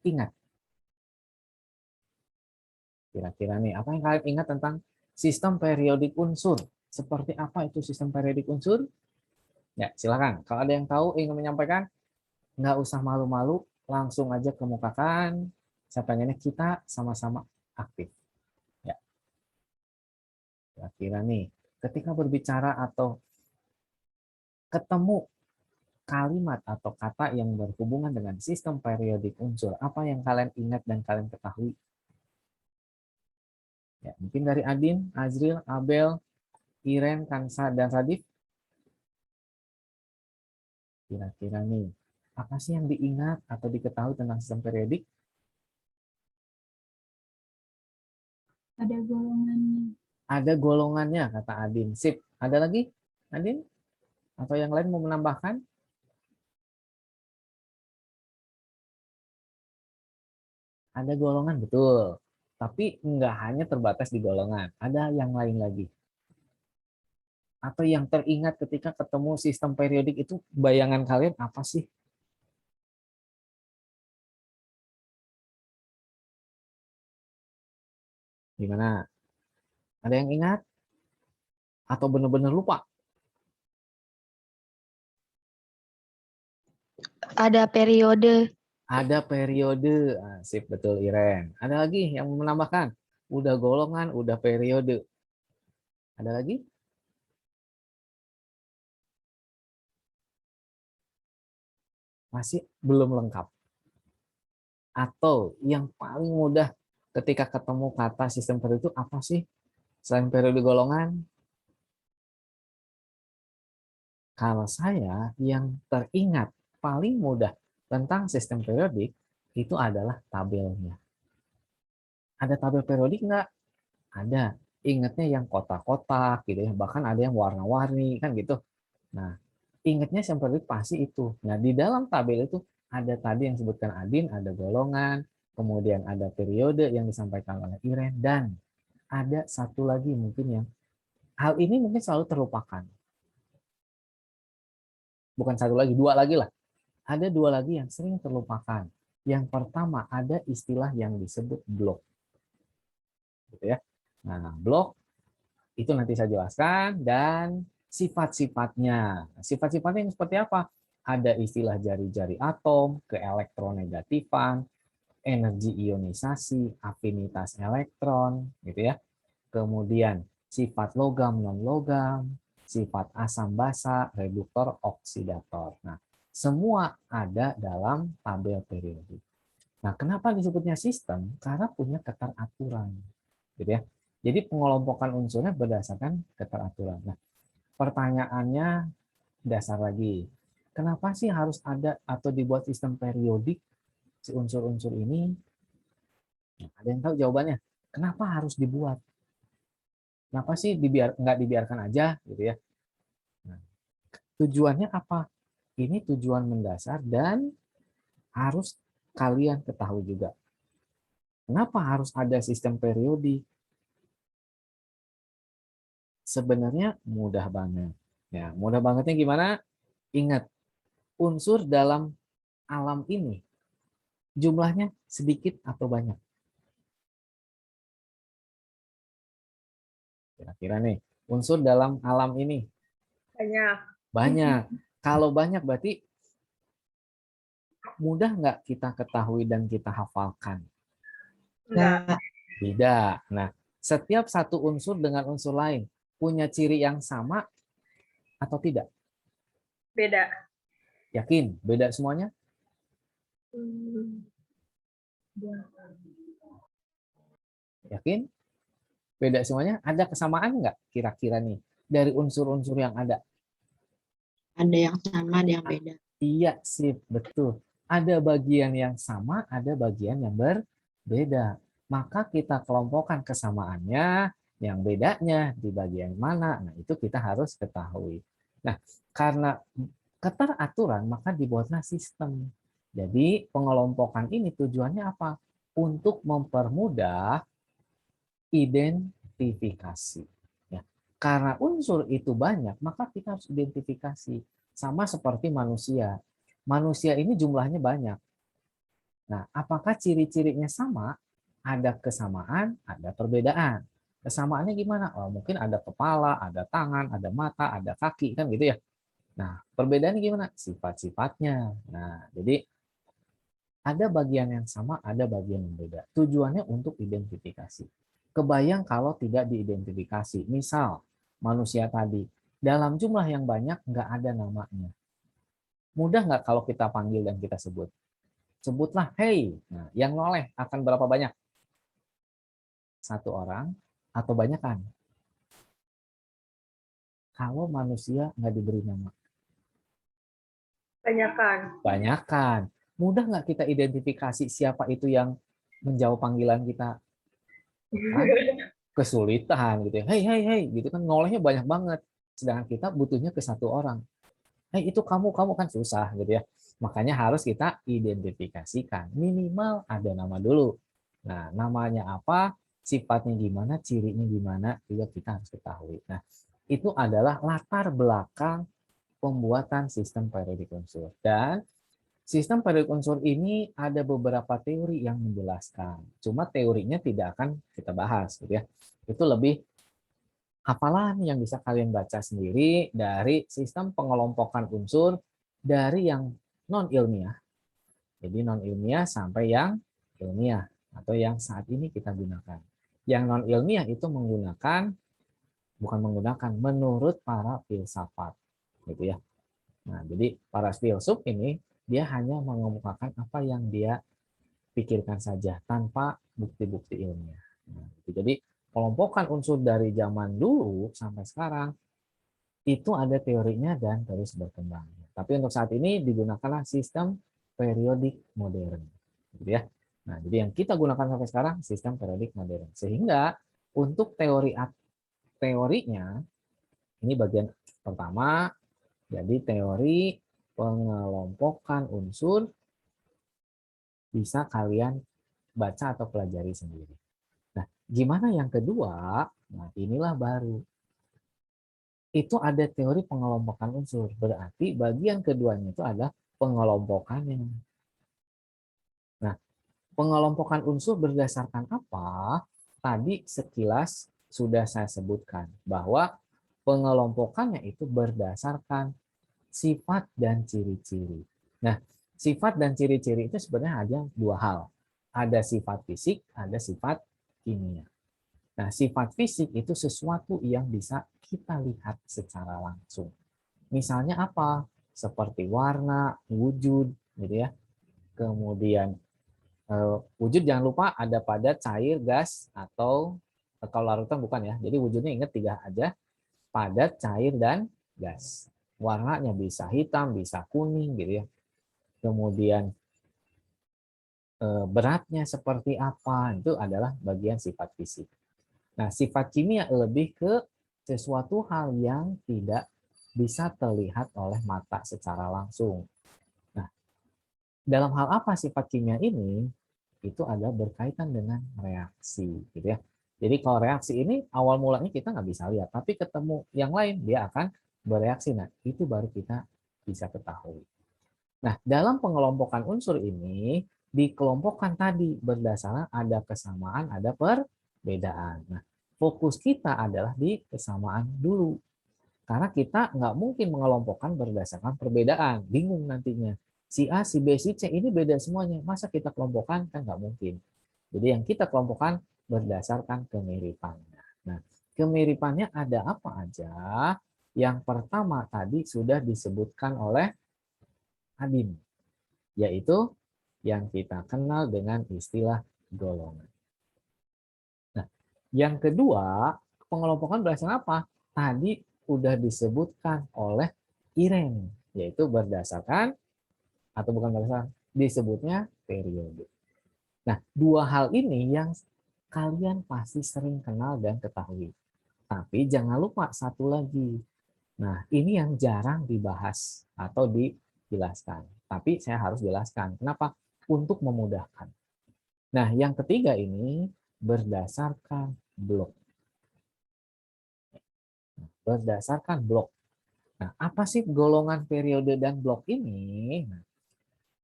ingat? Kira-kira nih, apa yang kalian ingat tentang sistem periodik unsur? Seperti apa itu sistem periodik unsur? Ya, silakan. Kalau ada yang tahu ingin menyampaikan, nggak usah malu-malu, langsung aja kemukakan. Saya pengennya kita sama-sama aktif. Ya, kira-kira nih, ketika berbicara atau ketemu kalimat atau kata yang berhubungan dengan sistem periodik unsur, apa yang kalian ingat dan kalian ketahui? Ya, mungkin dari Adin, Azril, Abel, Iren, Kansa, dan Radif. Kira-kira nih, apa sih yang diingat atau diketahui tentang sistem periodik? Ada golongannya. Ada golongannya, kata Adin. Sip. Ada lagi, Adin? Atau yang lain mau menambahkan? Ada golongan, betul. Tapi nggak hanya terbatas di golongan. Ada yang lain lagi. Atau yang teringat ketika ketemu sistem periodik itu, bayangan kalian apa sih? Gimana? Ada yang ingat? Atau benar-benar lupa? Ada periode. Ada periode. Ah, sip, betul Iren. Ada lagi yang mau menambahkan? Udah golongan, udah periode. Ada lagi? Masih belum lengkap. Atau yang paling mudah ketika ketemu kata sistem periode itu apa sih? Selain periode golongan, kalau saya yang teringat paling mudah tentang sistem periodik itu adalah tabelnya. Ada tabel periodik nggak? Ada. Ingatnya yang kotak-kotak gitu ya, bahkan ada yang warna-warni kan gitu. Nah, ingatnya sistem periodik pasti itu. Nah, di dalam tabel itu ada tadi yang disebutkan Adin, ada golongan, kemudian ada periode yang disampaikan oleh Iren, dan ada satu lagi mungkin yang hal ini mungkin selalu terlupakan. Bukan satu lagi, dua lagi lah. Ada dua lagi yang sering terlupakan. Yang pertama ada istilah yang disebut blok, gitu ya. Nah, blok itu nanti saya jelaskan dan sifat-sifatnya. Sifat-sifatnya yang seperti apa? Ada istilah jari-jari atom, keelektronegatifan, energi ionisasi, afinitas elektron, gitu ya. Kemudian sifat logam non logam, sifat asam basa, reduktor, oksidator. Nah, semua ada dalam tabel periodik. Nah, kenapa disebutnya sistem? Karena punya keteraturan, gitu ya. Jadi pengelompokan unsurnya berdasarkan keteraturan. Nah, pertanyaannya dasar lagi. Kenapa sih harus ada atau dibuat sistem periodik si unsur-unsur ini? Nah, ada yang tahu jawabannya? Kenapa harus dibuat? Kenapa sih nggak dibiarkan aja, gitu ya? Nah, tujuannya apa? Ini tujuan mendasar dan harus kalian ketahui juga. Kenapa harus ada sistem periodik? Sebenarnya mudah banget. Ya, mudah bangetnya gimana? Ingat, unsur dalam alam ini jumlahnya sedikit atau banyak? Kira-kira nih, unsur dalam alam ini Banyak. banyak. Kalau banyak berarti mudah nggak kita ketahui dan kita hafalkan? Enggak. Tidak. Nah, setiap satu unsur dengan unsur lain punya ciri yang sama atau tidak? Beda. Yakin? Beda semuanya? Hmm. Yakin? Beda semuanya? Ada kesamaan nggak kira-kira nih dari unsur-unsur yang ada? Ada yang sama, ada yang beda. Iya sih, betul. Ada bagian yang sama, ada bagian yang berbeda. Maka kita kelompokkan kesamaannya, yang bedanya di bagian mana. Nah, itu kita harus ketahui. Nah, karena keteraturan, maka dibuatlah sistem. Jadi, pengelompokan ini tujuannya apa? Untuk mempermudah identifikasi. Ya. Karena unsur itu banyak, maka kita harus identifikasi. Sama seperti manusia. Manusia ini jumlahnya banyak. Nah, apakah ciri-cirinya sama? Ada kesamaan, ada perbedaan. Kesamaannya gimana? Oh, mungkin ada kepala, ada tangan, ada mata, ada kaki, kan gitu ya. Nah, perbedaannya gimana? Sifat-sifatnya. Nah, jadi ada bagian yang sama, ada bagian yang beda. Tujuannya untuk identifikasi. Kebayang kalau tidak diidentifikasi. Misal, manusia tadi, dalam jumlah yang banyak nggak ada namanya. Mudah nggak kalau kita panggil dan kita sebut? Sebutlah, hey. Nah, yang noleh akan berapa banyak? Satu orang atau banyak kan? Kalau manusia nggak diberi nama. Tanyakan. Banyakan. Mudah nggak kita identifikasi siapa itu yang menjawab panggilan kita? Kan kesulitan gitu ya. Hey, hey, hey, gitu kan nolehnya banyak banget. Sedangkan kita butuhnya ke satu orang. Hey, itu kamu kan susah gitu ya. Makanya harus kita identifikasikan. Minimal ada nama dulu. Nah, namanya apa, sifatnya gimana, cirinya gimana, juga kita harus ketahui. Nah, itu adalah latar belakang pembuatan sistem periodik unsur. Dan sistem periodik unsur ini ada beberapa teori yang menjelaskan. Cuma teorinya tidak akan kita bahas, gitu ya. Itu lebih hafalan yang bisa kalian baca sendiri dari sistem pengelompokan unsur dari yang non ilmiah. Jadi non ilmiah sampai yang ilmiah atau yang saat ini kita gunakan. Yang non ilmiah itu bukan menggunakan menurut para filsafat, gitu ya. Nah, jadi para filsuf ini dia hanya mengemukakan apa yang dia pikirkan saja tanpa bukti-bukti ilmiah. Nah, gitu. Jadi kelompokan unsur dari zaman dulu sampai sekarang itu ada teorinya dan terus berkembang. Tapi untuk saat ini digunakanlah sistem periodik modern, gitu ya. Nah, jadi yang kita gunakan sampai sekarang sistem periodik modern. Sehingga untuk teorinya ini bagian pertama, jadi teori pengelompokan unsur bisa kalian baca atau pelajari sendiri. Nah, gimana yang kedua? Nah, inilah baru. Itu ada teori pengelompokan unsur. Berarti bagian keduanya itu ada pengelompokannya. Nah, pengelompokan unsur berdasarkan apa? Tadi sekilas sudah saya sebutkan bahwa pengelompokannya itu berdasarkan sifat dan ciri-ciri. Nah, sifat dan ciri-ciri itu sebenarnya ada dua hal. Ada sifat fisik, ada sifat kimia. Nah, sifat fisik itu sesuatu yang bisa kita lihat secara langsung. Misalnya apa? Seperti warna, wujud, gitu ya. Kemudian wujud jangan lupa ada pada cair, gas, atau kalau larutan bukan ya. Jadi wujudnya ingat tiga aja, padat, cair, dan gas. Warnanya bisa hitam, bisa kuning, gitu ya. Kemudian beratnya seperti apa, itu adalah bagian sifat fisik. Nah, sifat kimia lebih ke sesuatu hal yang tidak bisa terlihat oleh mata secara langsung. Nah, dalam hal apa sifat kimia ini? Itu ada berkaitan dengan reaksi, gitu ya. Jadi kalau reaksi ini awal mulanya kita nggak bisa lihat, tapi ketemu yang lain dia akan bereaksi. Nah, itu baru kita bisa ketahui. Nah, dalam pengelompokan unsur ini dikelompokkan tadi berdasarkan ada kesamaan, ada perbedaan. Nah, fokus kita adalah di kesamaan dulu. Karena kita nggak mungkin mengelompokkan berdasarkan perbedaan. Bingung nantinya. Si A, si B, si C ini beda semuanya. Masa kita kelompokkan? Kan nggak mungkin. Jadi yang kita kelompokkan berdasarkan kemiripannya. Nah, kemiripannya ada apa aja? Yang pertama tadi sudah disebutkan oleh Adin, yaitu yang kita kenal dengan istilah golongan. Nah, yang kedua, pengelompokan berdasarkan apa? Tadi sudah disebutkan oleh Irene, yaitu berdasarkan atau bukan berdasarkan, disebutnya periode. Nah, dua hal ini yang kalian pasti sering kenal dan ketahui. Tapi jangan lupa satu lagi. Nah, ini yang jarang dibahas atau dijelaskan. Tapi saya harus jelaskan. Kenapa? Untuk memudahkan. Nah, yang ketiga ini berdasarkan blok. Berdasarkan blok. Nah, apa sih golongan periode dan blok ini? Nah,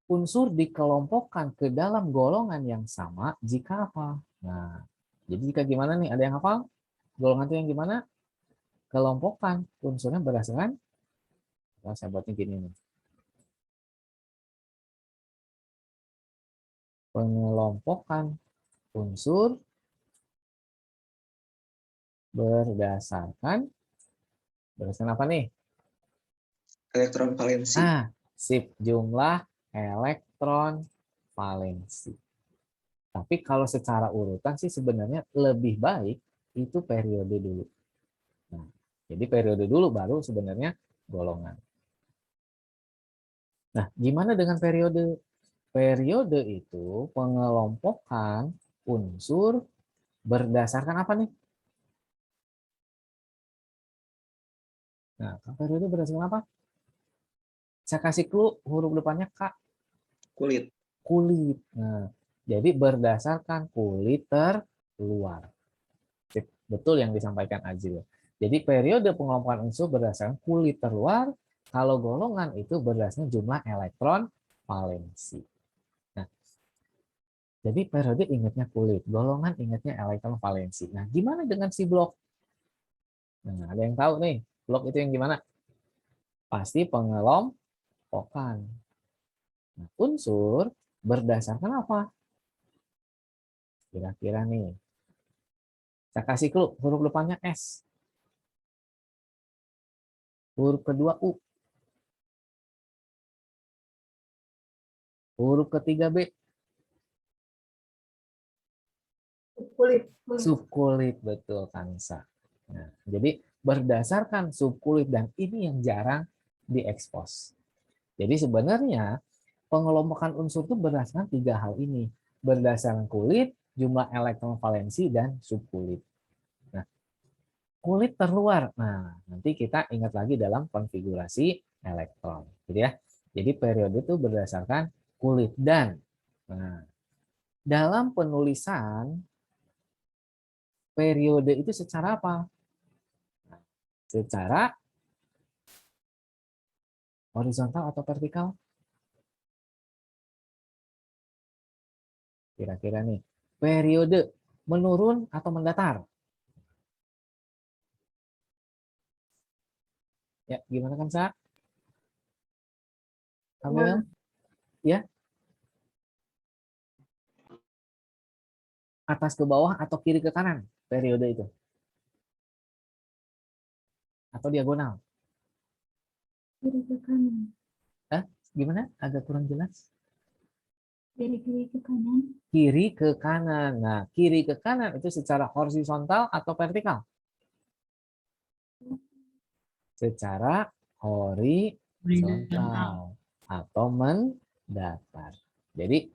unsur dikelompokkan ke dalam golongan yang sama jika apa? Nah, jadi jika gimana nih? Ada yang hafal? Golongan itu yang gimana? Kelompokkan unsurnya berdasarkan, nah, saya buatnya gini nih. Pengelompokan unsur berdasarkan apa nih? Elektron valensi. Sip, jumlah elektron valensi. Tapi kalau secara urutan sih sebenarnya lebih baik itu periode dulu. Nah, jadi periode dulu baru sebenarnya golongan. Nah, gimana dengan periode? Periode itu pengelompokan unsur berdasarkan apa nih? Nah, periode berdasarkan apa? Saya kasih clue, huruf depannya K. Kulit. Kulit. Nah, jadi berdasarkan kulit terluar. Betul yang disampaikan Azil. Jadi periode pengelompokan unsur berdasarkan kulit terluar, kalau golongan itu berdasarkan jumlah elektron valensi. Nah, jadi periode ingatnya kulit, golongan ingatnya elektron valensi. Nah, gimana dengan si blok? Nah, ada yang tahu nih, blok itu yang gimana? Pasti pengelompokan. Nah, unsur berdasarkan apa? Kira-kira nih. Saya kasih clue, huruf depannya S. Huruf kedua U. Huruf ketiga B. Kulit. Subkulit, betul Kansa. Nah, jadi berdasarkan subkulit, dan ini yang jarang diekspos. Jadi sebenarnya pengelompokan unsur itu berdasarkan tiga hal ini. Berdasarkan kulit, jumlah elektron valensi, dan subkulit. Nah, kulit terluar. Nah, nanti kita ingat lagi dalam konfigurasi elektron. Gitu ya. Jadi periode itu berdasarkan kulit dan dalam penulisan periode itu secara apa? Secara horizontal atau vertikal? Kira-kira nih, periode menurun atau mendatar? Ya, gimana kan, Sa? Kamil? Ya? Atas ke bawah atau kiri ke kanan periode itu? Atau diagonal? Kiri ke kanan. Gimana? Agak kurang jelas. Dari kiri ke kanan. Kiri ke kanan. Nah, kiri ke kanan itu secara horizontal atau vertikal? Secara horizontal atau mendatar. Jadi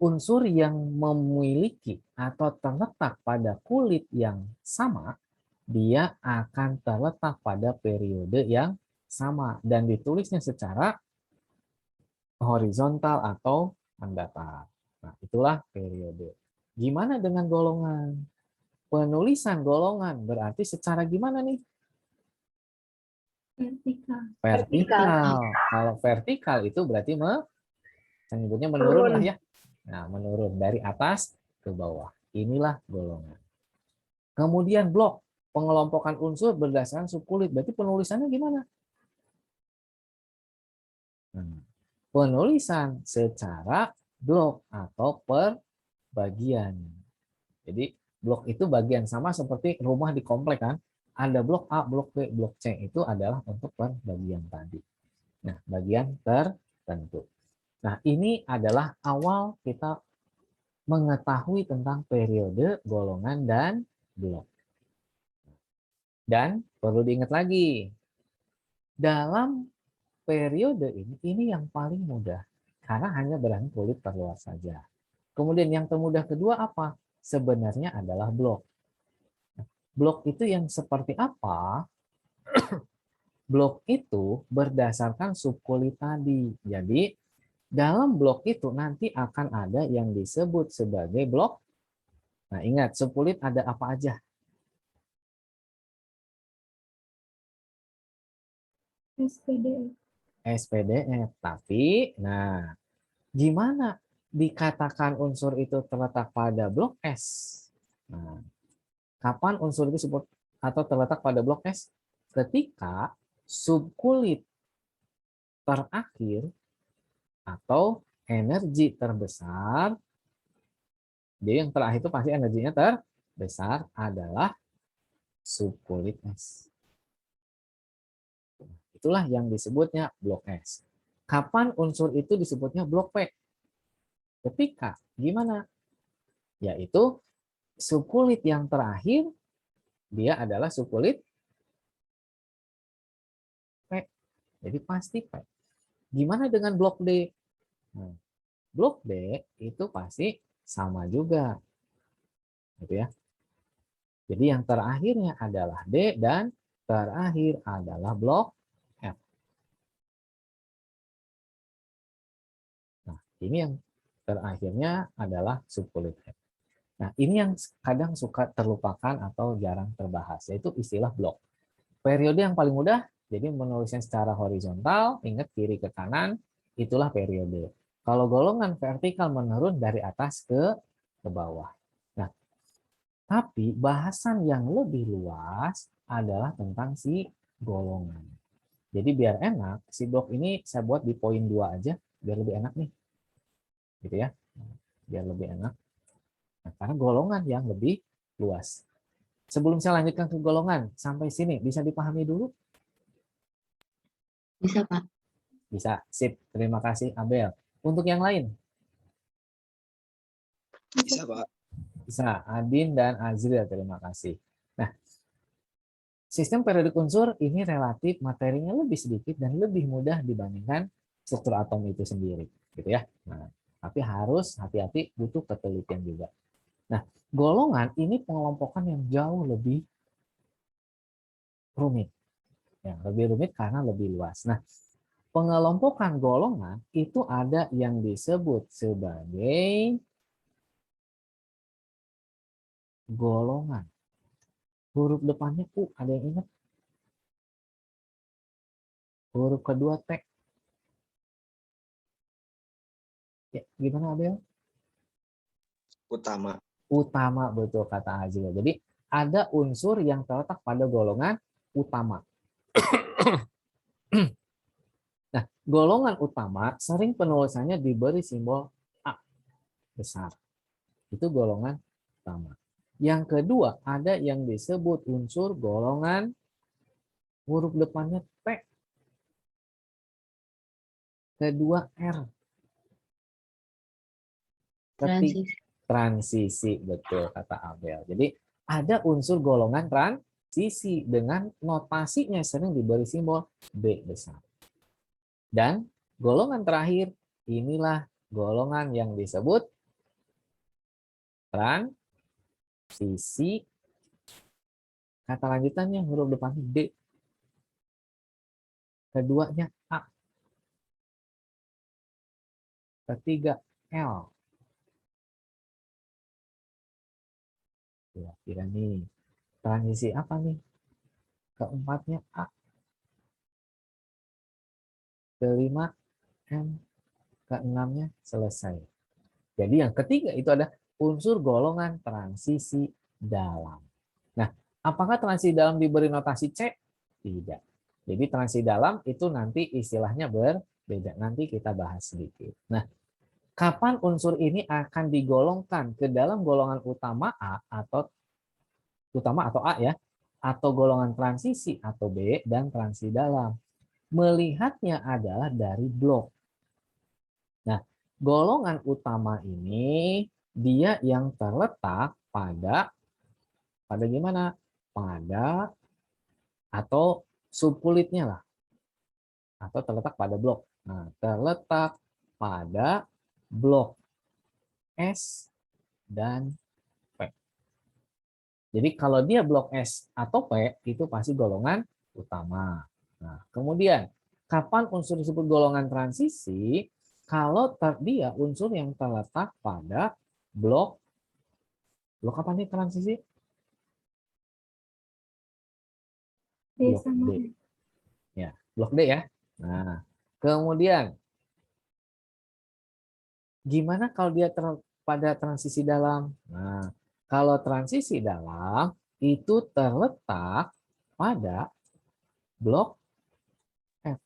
unsur yang memiliki atau terletak pada kulit yang sama, dia akan terletak pada periode yang sama dan ditulisnya secara horizontal atau mendatar. Nah, itulah periode. Gimana dengan golongan? Penulisan golongan berarti secara gimana nih? Vertikal. Vertikal. Kalau vertikal itu berarti saya nyebutnya menurun lah ya. Nah, menurun dari atas ke bawah. Inilah golongan. Kemudian blok, pengelompokan unsur berdasarkan subkulit. Berarti penulisannya gimana? Penulisan secara blok atau per bagian. Jadi blok itu bagian, sama seperti rumah di komplek kan. Ada blok A, blok B, blok C, itu adalah untuk per bagian tadi. Nah, bagian tertentu. Nah, ini adalah awal kita mengetahui tentang periode, golongan, dan blok. Dan perlu diingat lagi, dalam periode ini yang paling mudah, karena hanya berani kulit terluar saja. Kemudian yang termudah kedua apa? Sebenarnya adalah blok. Blok itu yang seperti apa? Blok itu berdasarkan subkulit tadi. Jadi dalam blok itu nanti akan ada yang disebut sebagai blok. Nah, ingat, subkulit ada apa aja? SPDF. SPDF. Tapi, nah, Gimana dikatakan unsur itu terletak pada blok S? Nah, kapan unsur itu disebut atau terletak pada blok S? Ketika subkulit terakhir atau energi terbesar, jadi yang terakhir itu pasti energinya terbesar adalah subkulit S. Itulah yang disebutnya blok S. Kapan unsur itu disebutnya blok P? Ketika gimana? Yaitu subkulit yang terakhir dia adalah subkulit P. Jadi pasti P. Gimana dengan blok D? Nah, blok D itu pasti sama juga. Gitu ya. Jadi yang terakhirnya adalah D dan terakhir adalah blok F. Nah, ini yang terakhirnya adalah subkulit F. Nah, ini yang kadang suka terlupakan atau jarang terbahas, yaitu istilah blok. Periode yang paling mudah, jadi menulisnya secara horizontal, ingat kiri ke kanan, itulah periode. Kalau golongan vertikal menurun dari atas ke bawah. Nah, tapi bahasan yang lebih luas adalah tentang si golongan. Jadi biar enak, si blok ini saya buat di poin 2 aja, biar lebih enak nih. Gitu ya. Biar lebih enak. Nah, karena golongan yang lebih luas. Sebelum saya lanjutkan ke golongan, sampai sini bisa dipahami dulu? Bisa, Pak. Bisa. Sip. Terima kasih, Abel. Untuk yang lain? Bisa, Pak. Bisa. Adin dan Azril, terima kasih. Nah, sistem periodik unsur ini relatif materinya lebih sedikit dan lebih mudah dibandingkan struktur atom itu sendiri. Gitu ya. Nah, tapi harus hati-hati, butuh ketelitian juga. Nah, golongan ini pengelompokan yang jauh lebih rumit. Ya, lebih rumit karena lebih luas. Nah, pengelompokan golongan itu ada yang disebut sebagai golongan. Huruf depannya U, ada yang ingat? Huruf kedua T. Ya, gimana Abel? Utama. Utama, betul kata Azil. Jadi ada unsur yang terletak pada golongan utama. Nah, golongan utama sering penulisannya diberi simbol A besar. Itu golongan utama. Yang kedua, ada yang disebut unsur golongan huruf depannya P. Kedua R. Ketiga, transisi, betul kata Abel. Jadi ada unsur golongan transisi dengan notasinya sering diberi simbol B besar. Dan golongan terakhir, inilah golongan yang disebut transisi. Kata lanjutannya huruf depannya D. Keduanya A. Ketiga L. Kira-kira nih, transisi apa nih? Keempatnya A. Kelima M. Keenamnya selesai. Jadi yang ketiga itu ada unsur golongan transisi dalam. Nah, apakah transisi dalam diberi notasi C? Tidak. Jadi transisi dalam itu nanti istilahnya berbeda. Nanti kita bahas sedikit. Nah, kapan unsur ini akan digolongkan ke dalam golongan utama A atau A ya, atau golongan transisi atau B dan transisi dalam? Melihatnya adalah dari blok. Nah, golongan utama ini dia yang terletak pada gimana? Pada atau subkulitnya lah. Atau terletak pada blok. Nah, terletak pada blok S dan P. Jadi kalau dia blok S atau P itu pasti golongan utama. Nah, kemudian kapan unsur disebut golongan transisi? Kalau dia unsur yang terletak pada blok apa nih transisi? D Blok sama D. Ya, blok D ya. Nah, kemudian Gimana kalau dia pada transisi dalam? Nah, kalau transisi dalam itu terletak pada blok F.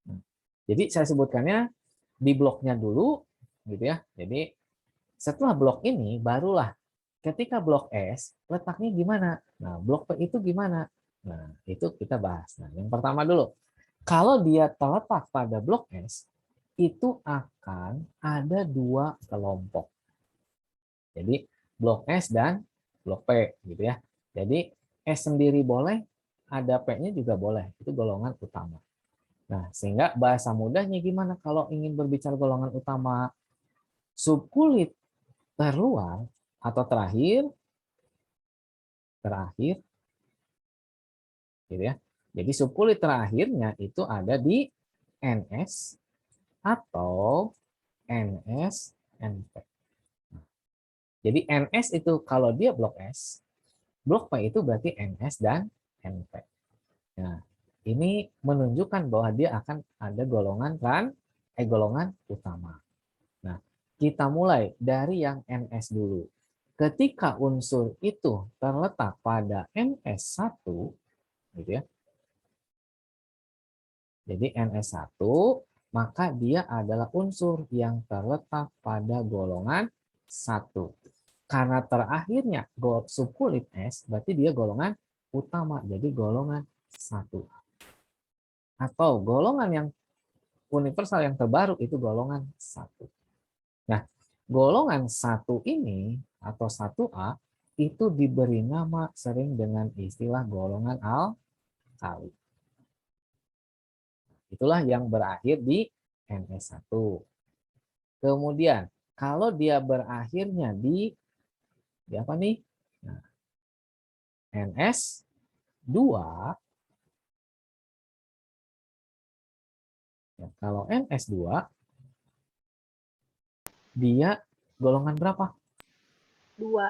Nah, jadi saya sebutkannya di bloknya dulu, gitu ya. Jadi setelah blok ini barulah ketika blok S letaknya gimana? Nah, blok P itu gimana? Nah, itu kita bahas. Nah, yang pertama dulu. Kalau dia terletak pada blok S, itu akan ada dua kelompok. Jadi blok S dan blok P gitu ya. Jadi S sendiri boleh, ada P-nya juga boleh. Itu golongan utama. Nah, sehingga bahasa mudahnya gimana kalau ingin berbicara golongan utama? Subkulit terluar atau terakhir gitu ya. Jadi subkulit terakhirnya itu ada di NS atau NS NP. Jadi NS itu kalau dia blok S, blok P itu berarti NS dan NP. Nah, ini menunjukkan bahwa dia akan ada golongan utama. Nah, kita mulai dari yang NS dulu. Ketika unsur itu terletak pada NS1, gitu ya. Jadi NS1, maka dia adalah unsur yang terletak pada golongan 1. Karena terakhirnya subkulit S, berarti dia golongan utama, jadi golongan 1. Atau golongan yang universal yang terbaru itu golongan 1. Nah, golongan 1 ini atau 1A itu diberi nama sering dengan istilah golongan alkali. Itulah yang berakhir di NS1. Kemudian, kalau dia berakhirnya di apa nih? Nah, NS2. Ya, kalau NS2, dia golongan berapa? 2.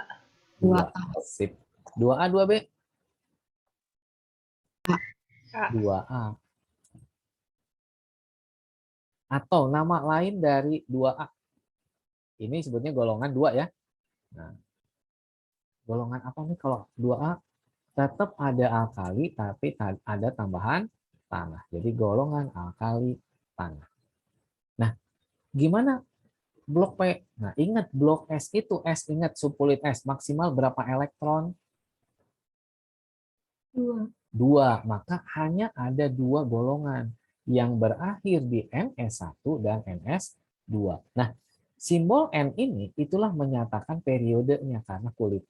2. Sip. 2A, 2B? A. 2A. Atau nama lain dari 2A. Ini sebutnya golongan 2 ya. Nah, golongan apa nih kalau 2A? Tetap ada alkali tapi ada tambahan tanah. Jadi golongan alkali tanah. Nah, gimana blok P? Nah, ingat blok S itu ingat subkulit S maksimal berapa elektron? 2. 2. Maka hanya ada 2 golongan yang berakhir di NS1 dan NS2. Nah, simbol N ini itulah menyatakan periodenya karena kulit.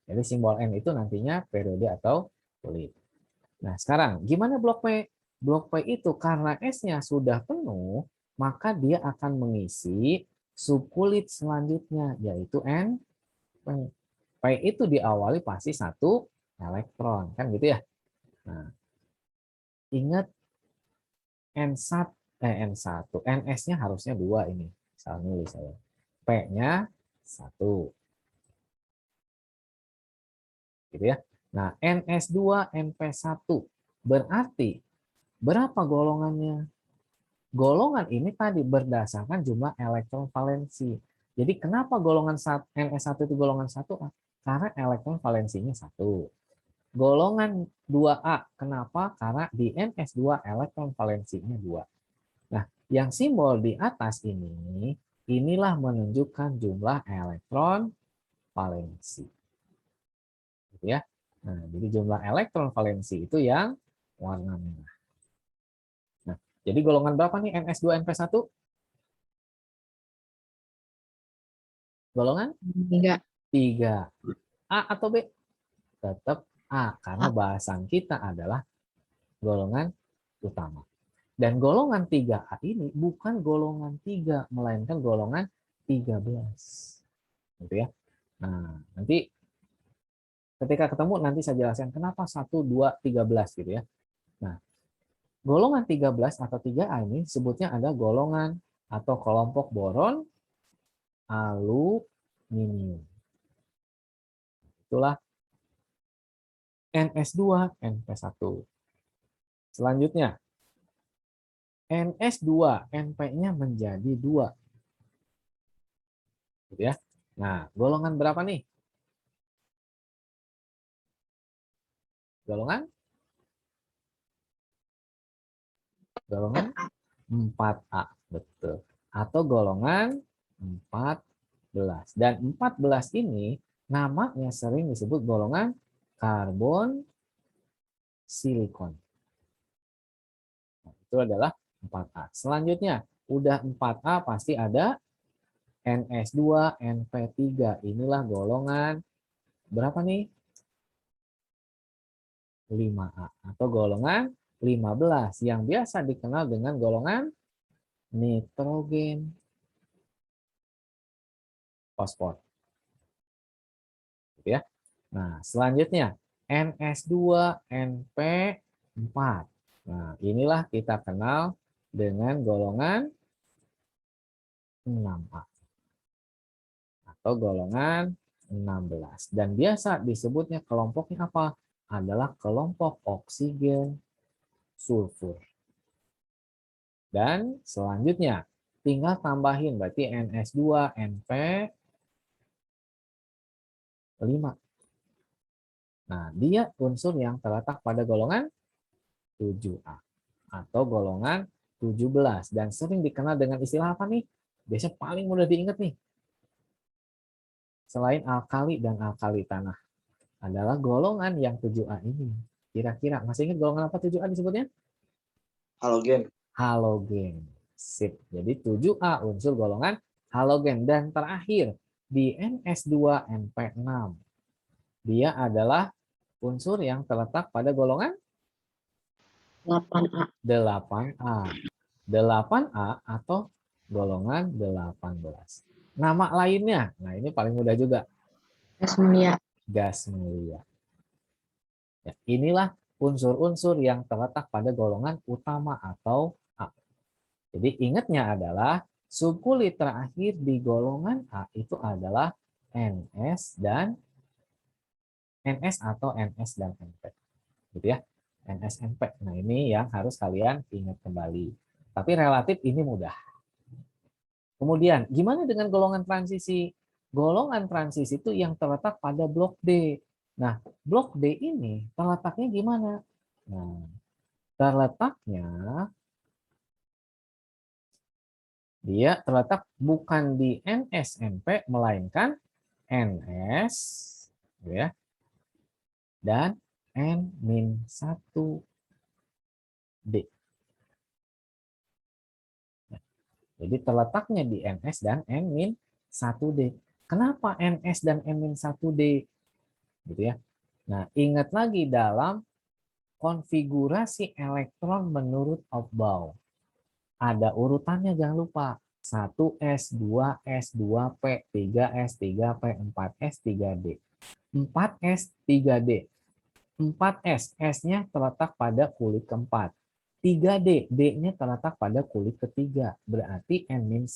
Jadi simbol N itu nantinya periode atau kulit. Nah, sekarang gimana blok P? Blok P itu karena S-nya sudah penuh, maka dia akan mengisi subkulit selanjutnya, yaitu N. P itu diawali pasti 1 elektron, kan gitu ya. Nah, ingat N1, N1, NS-nya harusnya 2 ini. Salah nulis saya. P-nya 1. Gitu ya. Nah, NS2, NP1. Berarti berapa golongannya? Golongan ini tadi berdasarkan jumlah elektron valensi. Jadi kenapa golongan NS1 itu golongan 1A? Karena elektron valensinya 1. Golongan 2A, kenapa? Karena di NS2 elektron valensinya 2. Nah, yang simbol di atas ini, inilah menunjukkan jumlah elektron valensi. Gitu ya. Nah, jadi jumlah elektron valensi itu yang warna merah. Nah, jadi golongan berapa nih NS2 NP1? Golongan 3. A atau B? Tetap A, karena bahasan kita adalah golongan utama. Dan golongan 3A ini bukan golongan 3, melainkan golongan 13. Gitu ya. Nah, nanti ketika ketemu nanti saya jelaskan kenapa 1, 2, 13 gitu ya. Nah, golongan 13 atau 3A ini sebutnya ada golongan atau kelompok boron aluminium. Itulah NS2, NP1. Selanjutnya, NS2, NP-nya menjadi 2. Gitu ya. Nah, golongan berapa nih? Golongan 4A, betul. Atau golongan 14. Dan 14 ini namanya sering disebut golongan karbon silikon. Nah, itu adalah 4A. Selanjutnya, udah 4A pasti ada NS2, NP3. Inilah golongan berapa nih? 5A atau golongan 15 yang biasa dikenal dengan golongan nitrogen fosfor. Gitu ya. Nah, selanjutnya NS2, NP4. Nah, inilah kita kenal dengan golongan 6A atau golongan 16. Dan biasa disebutnya kelompoknya apa? Adalah kelompok oksigen sulfur. Dan selanjutnya tinggal tambahin berarti NS2, NP5. Nah, dia unsur yang terletak pada golongan 7A atau golongan 17 dan sering dikenal dengan istilah apa nih? Biasanya paling mudah diingat nih. Selain alkali dan alkali tanah adalah golongan yang 7A ini. Kira-kira masih ingat golongan apa 7A disebutnya? Halogen. Halogen. Sip. Jadi 7A unsur golongan halogen. Dan terakhir di NS2NP6. Dia adalah unsur yang terletak pada golongan 8A. 8A. 8A atau golongan 18. Nama lainnya, nah ini paling mudah juga. Gas mulia. Gas mulia. Ya, inilah unsur-unsur yang terletak pada golongan utama atau A. Jadi ingatnya adalah subkulit terakhir di golongan A itu adalah NS dan NS atau NS dan NP. Gitu ya. NS NP. Nah, ini yang harus kalian ingat kembali. Tapi relatif ini mudah. Kemudian, gimana dengan golongan transisi? Golongan transisi itu yang terletak pada blok D. Nah, blok D ini terletaknya gimana? Nah, terletaknya dia terletak bukan di NSNP melainkan NS ya, dan N-1D. Jadi terletaknya di NS dan N-1D. Kenapa NS dan N-1D? Gitu ya. Nah, ingat lagi dalam konfigurasi elektron menurut Aufbau. Ada urutannya, jangan lupa. 1S, 2S, 2P, 3S, 3P, 4S, 3D. 4S, 3D. 4S, S-nya terletak pada kulit keempat. 3D, D-nya terletak pada kulit ketiga. Berarti N-1.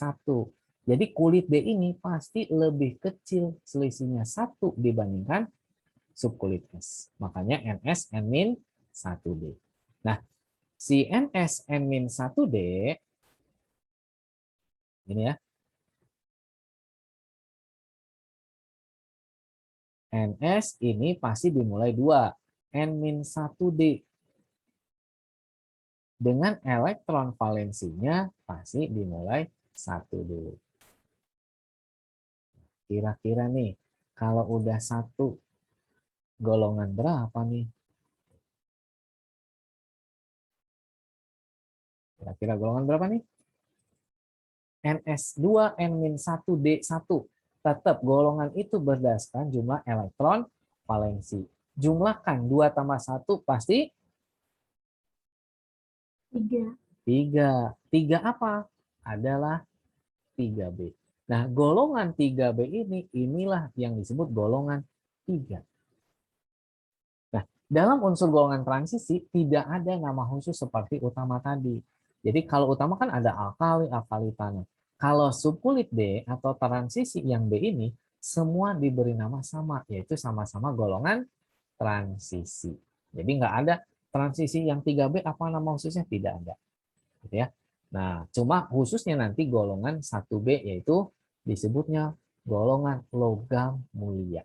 Jadi kulit D ini pasti lebih kecil selisihnya 1 dibandingkan subkulit S. Makanya NS N-1D. Nah, si NS N-1D ini ya. NS ini pasti dimulai 2. N-1D. Dengan elektron valensinya pasti dimulai 1 dulu. Kira-kira nih, kalau udah 1, golongan berapa nih? Kira-kira golongan berapa nih? NS2, N-1D1. Tetap golongan itu berdasarkan jumlah elektron valensi. Jumlahkan 2 tambah 1 pasti 3. 3. 3 apa? Adalah 3B. Nah, golongan 3B ini, inilah yang disebut golongan 3. Nah, dalam unsur golongan transisi tidak ada nama khusus seperti utama tadi. Jadi kalau utama kan ada alkali, alkali tanah. Kalau subkulit D atau transisi yang B ini, semua diberi nama sama, yaitu sama-sama golongan transisi. Jadi nggak ada transisi yang 3B apa nama khususnya, tidak ada. Gitu ya. Nah, cuma khususnya nanti golongan 1B yaitu disebutnya golongan logam mulia.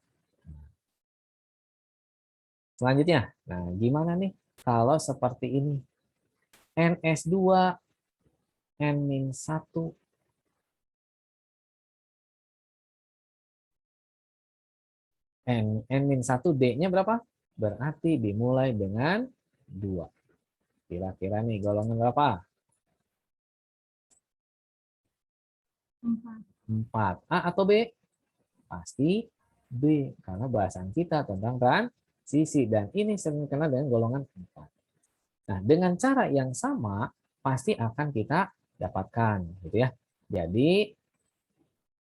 Selanjutnya, nah gimana nih kalau seperti ini? NS2 N-1 N-1 D-nya berapa? Berarti dimulai dengan 2. Kira-kira nih golongan berapa? 4. A atau B? Pasti B, karena bahasan kita tentang transisi. Dan ini sering dikenal dengan golongan 4. Nah, dengan cara yang sama, pasti akan kita dapatkan. Gitu ya. Jadi,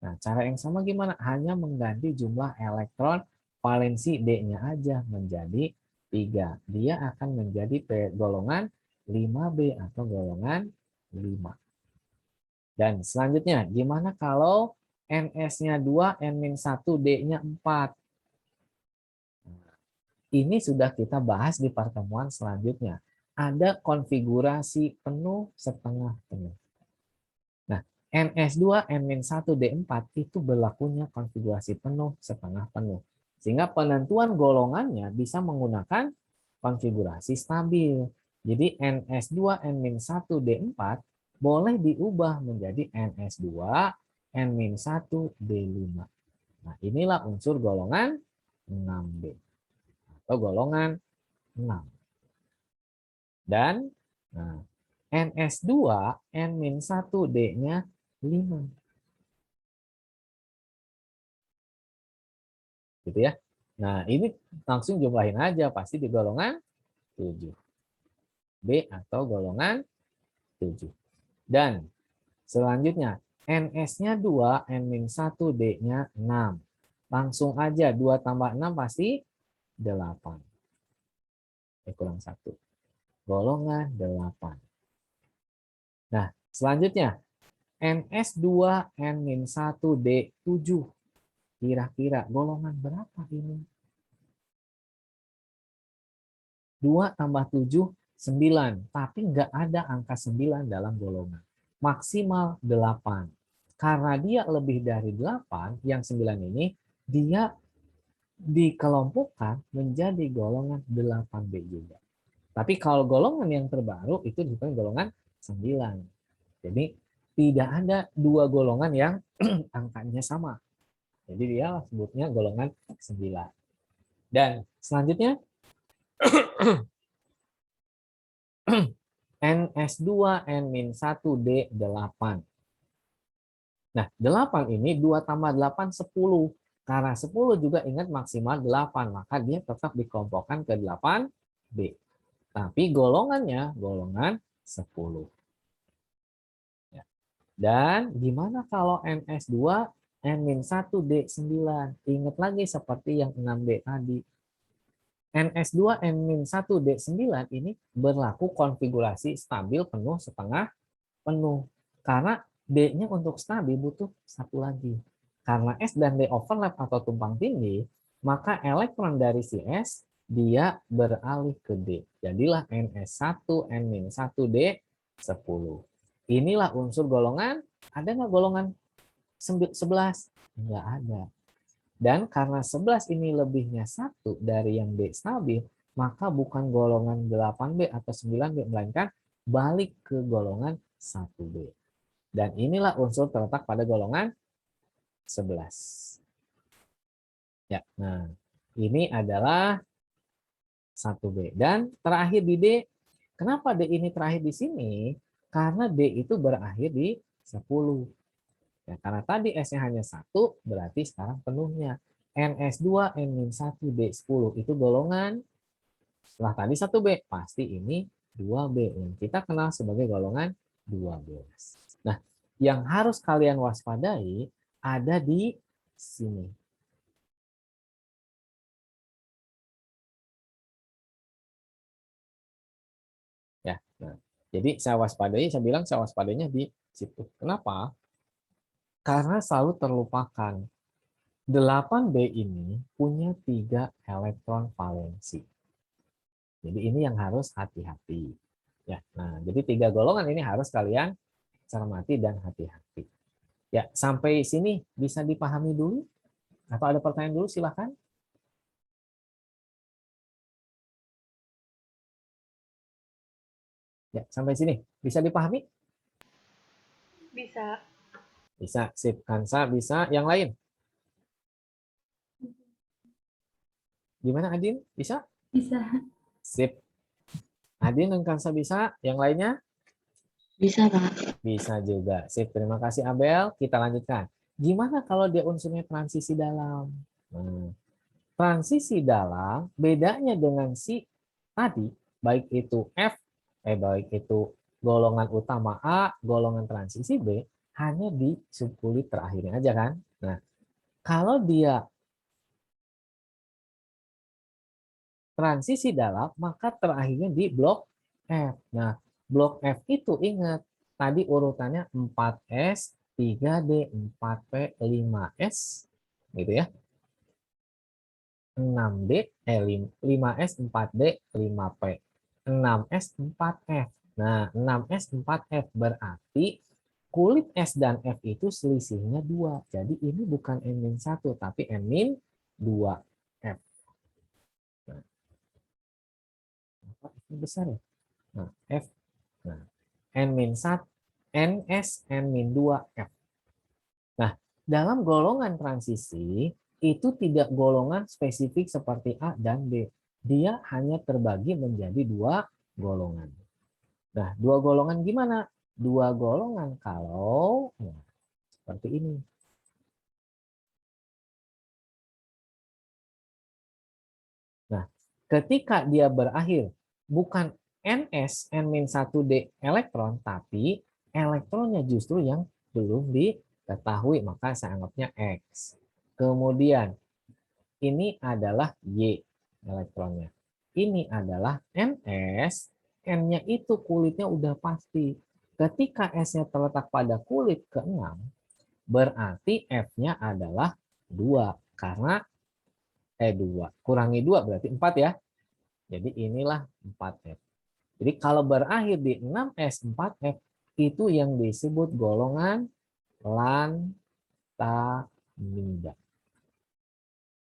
nah cara yang sama gimana? Hanya mengganti jumlah elektron valensi D-nya aja menjadi 3. Dia akan menjadi golongan 5B atau golongan 5. Dan selanjutnya, gimana kalau NS-nya 2, N-1, D-nya 4? Ini sudah kita bahas di pertemuan selanjutnya. Ada konfigurasi penuh, setengah penuh. Nah, NS2, N-1, D4 itu berlakunya konfigurasi penuh, setengah penuh. Sehingga penentuan golongannya bisa menggunakan konfigurasi stabil. Jadi NS2, N-1, D4 boleh diubah menjadi NS2, N-1, D5. Nah, inilah unsur golongan 6B atau golongan 6. Dan nah, NS2, N-1, D-nya 5. Gitu ya. Nah, ini langsung jumlahin aja, pasti di golongan 7. B atau golongan 7. Dan selanjutnya, NS-nya 2, N-1, D-nya 6. Langsung aja, 2 tambah 6 pasti 8. Kurang 1. Golongan 8. Nah, selanjutnya, NS2, N-1, D7. Kira-kira golongan berapa ini? 2 tambah 7, 9. Tapi nggak ada angka 9 dalam golongan. Maksimal 8. Karena dia lebih dari 8, yang 9 ini, dia dikelompokkan menjadi golongan 8B juga. Tapi kalau golongan yang terbaru itu disebut golongan 9. Jadi tidak ada dua golongan yang angkanya sama. Jadi dia sebutnya golongan 9. Dan selanjutnya NS2 N-1 D8. Nah, 8 ini 2 tambah 8 10. Karena 10 juga ingat maksimal 8, maka dia tetap dikelompokkan ke 8B. Tapi golongannya golongan 10. Ya. Dan gimana kalau NS2 N-1 D9? Ingat lagi seperti yang 6D tadi. NS2 N-1 D9 ini berlaku konfigurasi stabil penuh setengah penuh. Karena D-nya untuk stabil butuh satu lagi. Karena S dan D overlap atau tumpang tindih, maka elektron dari si S dia beralih ke D. Jadilah NS1 N-1 D10. Inilah unsur golongan. Ada nggak golongan 11? Nggak ada. Dan karena 11 ini lebihnya 1 dari yang D stabil, maka bukan golongan 8B atau 9B, melainkan balik ke golongan 1B. Dan inilah unsur terletak pada golongan 11. Ya, nah, ini adalah 1B. Dan terakhir di D, kenapa D ini terakhir di sini? Karena D itu berakhir di 10. Ya, karena tadi S-nya hanya 1, berarti sekarang penuhnya. NS2, N-1, D10 itu golongan, setelah tadi 1B, pasti ini 2B. Yang kita kenal sebagai golongan 12. Nah, yang harus kalian waspadai ada di sini. Ya, nah, jadi saya waspadai, saya bilang saya waspadainya di situ. Kenapa? Karena selalu terlupakan. 8B ini punya 3 elektron valensi. Jadi ini yang harus hati-hati. Ya, nah, jadi 3 golongan ini harus kalian cermati dan hati-hati. Ya, sampai sini bisa dipahami dulu? Atau ada pertanyaan dulu, silahkan. Ya, sampai sini. Bisa dipahami? Bisa. Bisa. Sip. Kansa bisa. Yang lain? Gimana Adin? Bisa? Bisa. Sip. Adin dan Kansa bisa. Yang lainnya? Bisa, Pak. Bisa juga. Sip. Terima kasih Abel. Kita lanjutkan. Gimana kalau dia unsurnya transisi dalam? Nah, transisi dalam bedanya dengan si tadi, baik itu baik itu golongan utama A, golongan transisi B, hanya di subkulit terakhirnya aja kan. Nah, kalau dia transisi dalam, maka terakhirnya di blok F. Nah, blok F itu ingat, tadi urutannya 4S, 3D, 4P, 5S, gitu ya. 6D, 5S, 4D, 5P. 6S, 4F. Nah, 6S, 4F berarti kulit S dan F itu selisihnya 2. Jadi ini bukan N-1, tapi N-2F. Nah, ini besar ya? Nah, F. Nah, N-1, NS, N-2F. Nah, dalam golongan transisi, itu tidak golongan spesifik seperti A dan B. Dia hanya terbagi menjadi 2 golongan. Nah, 2 golongan gimana? 2 golongan kalau seperti ini. Nah, ketika dia berakhir bukan NS, N-1D elektron, tapi elektronnya justru yang belum diketahui, maka saya anggapnya X. Kemudian, ini adalah Y elektronnya. Ini adalah NS, N-nya itu kulitnya udah pasti. Ketika S-nya terletak pada kulit ke-6, berarti F-nya adalah 2. Karena 2. Kurangi 2 berarti 4 ya. Jadi inilah 4F. Jadi kalau berakhir di 6S 4F, itu yang disebut golongan lantamida.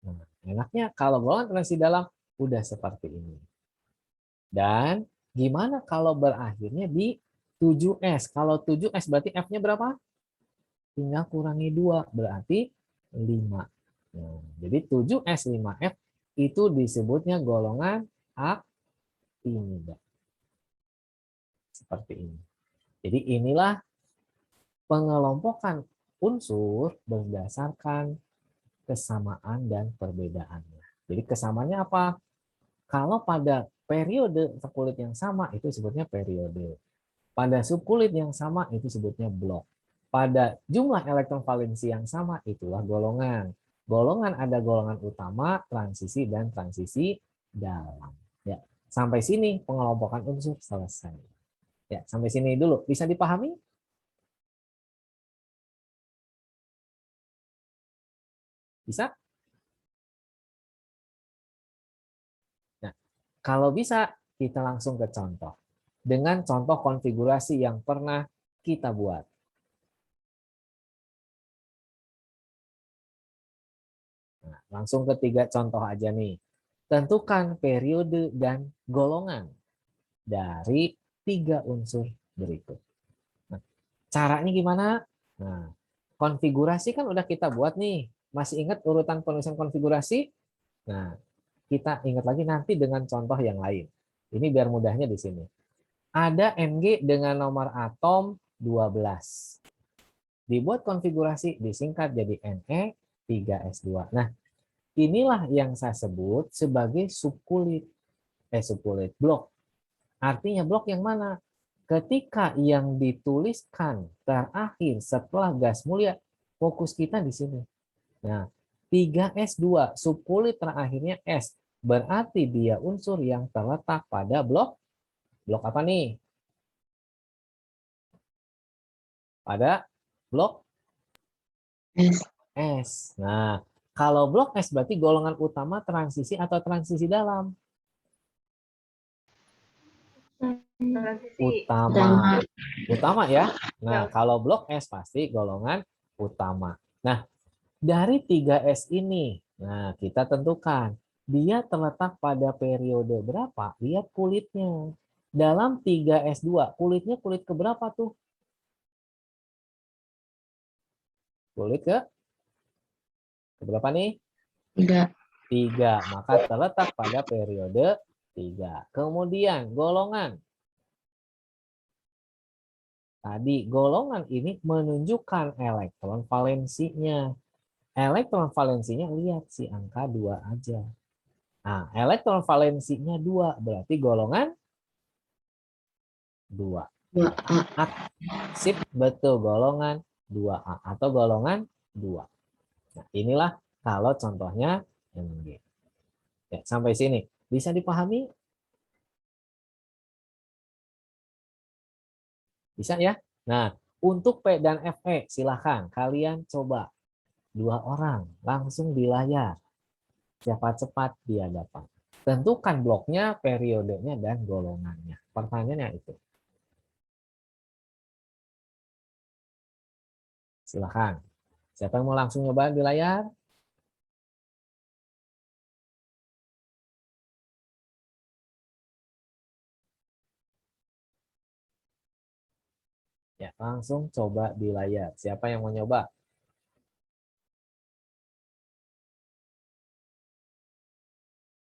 Nah, enaknya kalau golongan transisi dalam udah seperti ini. Dan gimana kalau berakhirnya di 7S? Kalau 7S berarti F-nya berapa? Tinggal kurangi 2, berarti 5. Nah, jadi 7S 5F itu disebutnya golongan aktinida. Seperti ini. Jadi inilah pengelompokan unsur berdasarkan kesamaan dan perbedaannya. Jadi kesamaannya apa? Kalau pada periode subkulit yang sama itu sebutnya periode. Pada subkulit yang sama itu sebutnya blok. Pada jumlah elektron valensi yang sama itulah golongan. Golongan ada golongan utama, transisi, dan transisi dalam. Ya, sampai sini pengelompokan unsur selesai. Ya, sampai sini dulu. Bisa dipahami? Bisa? Nah, kalau bisa, kita langsung ke contoh. Dengan contoh konfigurasi yang pernah kita buat. Nah, langsung ke 3 contoh aja nih. Tentukan periode dan golongan dari 3 unsur berikut. Nah, caranya gimana? Nah, konfigurasi kan udah kita buat nih. Masih ingat urutan penulisan konfigurasi? Nah, kita ingat lagi nanti dengan contoh yang lain. Ini biar mudahnya di sini. Ada Mg dengan nomor atom 12. Dibuat konfigurasi disingkat jadi Ne3S2. Nah, inilah yang saya sebut sebagai subkulit blok. Artinya blok yang mana? Ketika yang dituliskan terakhir setelah gas mulia, fokus kita di sini. Nah, 3S2 subkulit terakhirnya S. Berarti dia unsur yang terletak pada blok apa nih? Pada blok S. S. Nah, kalau blok S berarti golongan utama transisi atau transisi dalam? Transisi. Utama. Utama. Utama ya. Nah, Ya. kalau blok S pasti golongan utama. Nah, dari 3S ini, nah kita tentukan dia terletak pada periode berapa? Lihat kulitnya. Dalam 3S2, kulitnya kulit keberapa tuh? Kulit keberapa nih? 3. 3. Maka terletak pada periode 3. Kemudian golongan. Tadi golongan ini menunjukkan elektron valensinya. Elektron valensinya lihat si angka 2 aja. Nah, elektron valensinya 2 berarti golongan 2. 2A. Sip, betul golongan 2A atau golongan 2. Nah, inilah kalau contohnya MG. Ya, sampai sini bisa dipahami? Bisa ya? Nah, untuk P dan FE silahkan kalian coba 2 orang langsung di layar. Cepat-cepat dia dapat. Tentukan bloknya, periodenya, dan golongannya. Pertanyaannya itu. Silahkan. Siapa yang mau langsung nyoba di layar? Ya, langsung coba di layar. Siapa yang mau nyoba?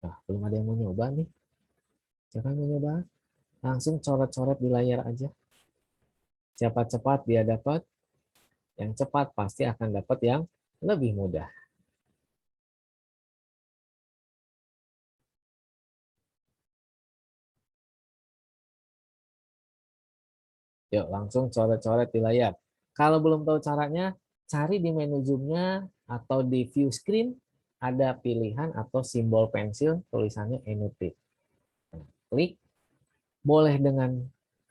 Nah, belum ada yang mau nyoba nih. Siapa yang mau nyoba? Langsung coret-coret di layar aja. Siapa cepat dia dapat. Yang cepat pasti akan dapat yang lebih mudah. Yuk, langsung coret-coret di layar. Kalau belum tahu caranya, cari di menu zoom-nya atau di view screen, ada pilihan atau simbol pensil, tulisannya annotate. Klik, boleh dengan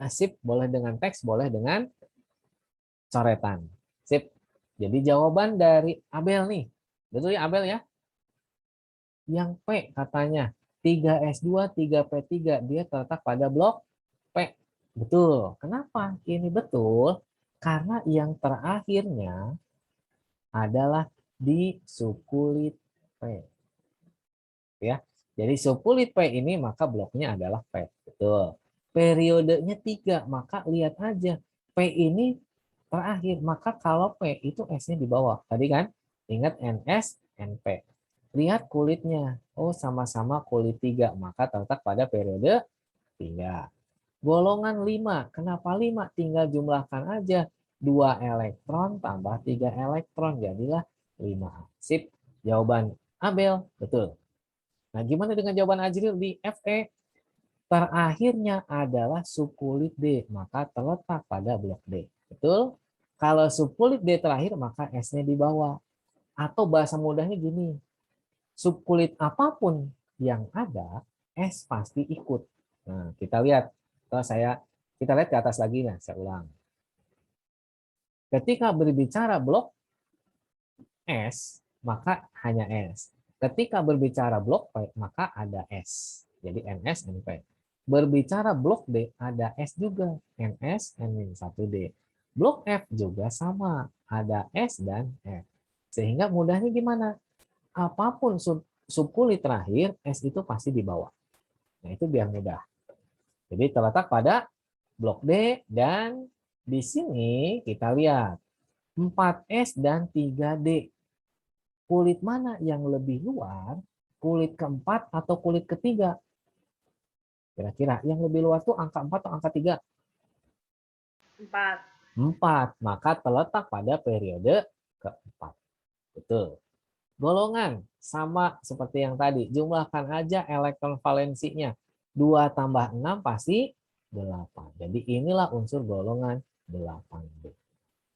sip, boleh dengan teks, boleh dengan coretan. Sip. Jadi jawaban dari Abel nih. Betul ya Abel ya? Yang P katanya 3S2, 3P3, dia terletak pada blok P. Betul. Kenapa? Ini betul. Karena yang terakhirnya adalah di subkulit P. Ya. Jadi subkulit P ini maka bloknya adalah P. Betul. Periodenya 3, maka lihat aja. P ini terakhir, maka kalau P itu S-nya di bawah. Tadi kan? Ingat NS, NP. Lihat kulitnya. Oh, sama-sama kulit 3, maka terletak pada periode 3. Golongan 5. Kenapa 5? Tinggal jumlahkan aja. 2 elektron tambah 3 elektron. Jadilah 5. Sip. Jawaban Abel. Betul. Nah, gimana dengan jawaban Ajril di FE? Terakhirnya adalah subkulit D. Maka terletak pada blok D. Betul? Kalau subkulit D terakhir, maka S-nya di bawah. Atau bahasa mudahnya gini. Subkulit apapun yang ada, S pasti ikut. Nah, kita lihat. Kita lihat ke atas lagi. Nah, saya ulang. Ketika berbicara blok S, maka hanya S. Ketika berbicara blok P, maka ada S. Jadi NS, NP. Berbicara blok D, ada S juga. NS, N-1D. Blok F juga sama. Ada S dan F. Sehingga mudahnya gimana? Apapun subkulit terakhir, S itu pasti di bawah. Nah, itu biar mudah. Jadi terletak pada blok D dan di sini kita lihat 4S dan 3D. Kulit mana yang lebih luar? Kulit keempat atau kulit ketiga? Kira-kira yang lebih luar tuh angka 4 atau angka 3? 4. 4. Maka terletak pada periode keempat. Betul. Golongan sama seperti yang tadi. Jumlahkan aja elektron valensinya. 2 tambah 6 pasti 8. Jadi inilah unsur golongan 8B.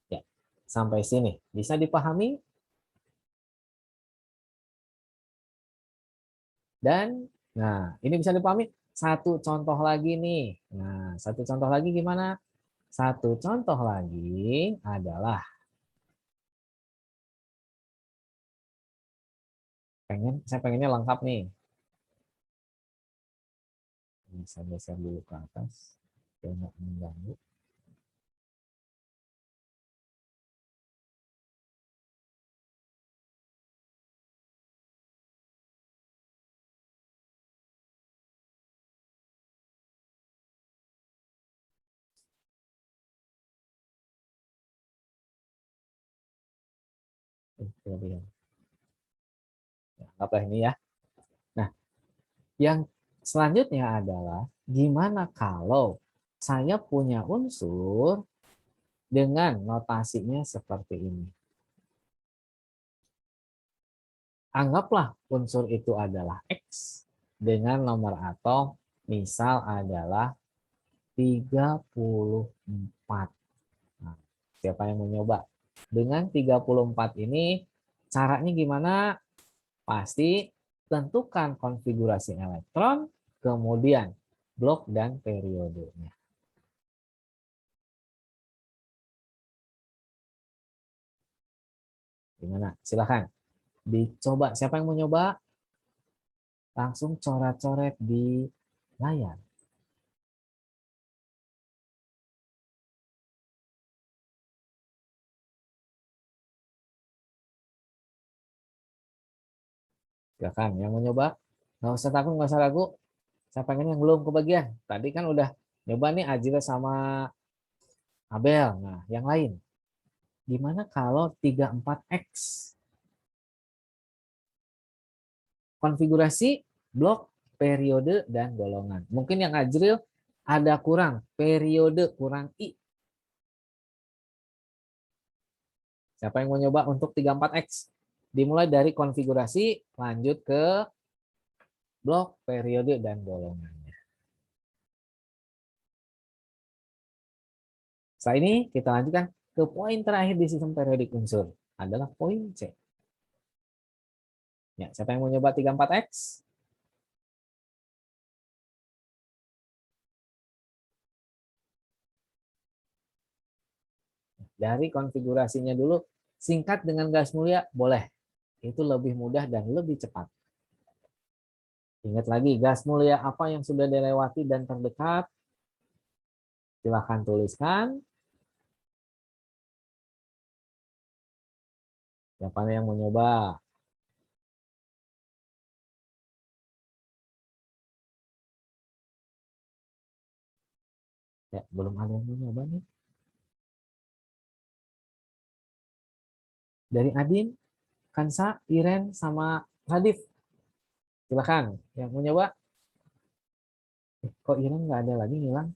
Ya, sampai sini. Bisa dipahami? Dan, nah ini bisa dipahami. Satu contoh lagi nih. Nah, satu contoh lagi gimana? Satu contoh lagi adalah saya pengennya lengkap nih. Bisa geser dulu ke atas. Biar nggak mengganggu. Kelebihan. Ya, anggaplah ini ya. Nah, yang selanjutnya adalah gimana kalau saya punya unsur dengan notasinya seperti ini. Anggaplah unsur itu adalah X dengan nomor atom misal adalah 34. Nah, siapa yang mau nyoba? Dengan 34 ini caranya gimana? Pasti tentukan konfigurasi elektron, kemudian blok dan periodenya. Gimana? Silakan dicoba. Siapa yang mau nyoba? Langsung coret-coret di layar. Silakan yang mau nyoba. Nggak usah takut, nggak usah ragu. Saya pengen yang belum kebagian. Tadi kan udah nyoba nih Ajila sama Abel. Nah, yang lain. Gimana kalau 34X? Konfigurasi blok, periode, dan golongan. Mungkin yang Ajril ada kurang. Periode kurang I. Siapa yang mau nyoba untuk 34X? Dimulai dari konfigurasi, lanjut ke blok, periode, dan golongannya. Setelah ini kita lanjutkan ke poin terakhir di sistem periodik unsur. Adalah poin C. Ya, siapa yang mau nyoba 34X? Dari konfigurasinya dulu, singkat dengan gas mulia, boleh. Itu lebih mudah dan lebih cepat. Ingat lagi, gas mulia apa yang sudah dilewati dan terdekat? Silahkan tuliskan. Siapa yang mau nyoba? Ya, belum ada yang mau nyoba nih. Dari Adin, Kansa, Iren, sama Radif. Silahkan, yang mau nyoba. Kok Iren nggak ada lagi ngilang?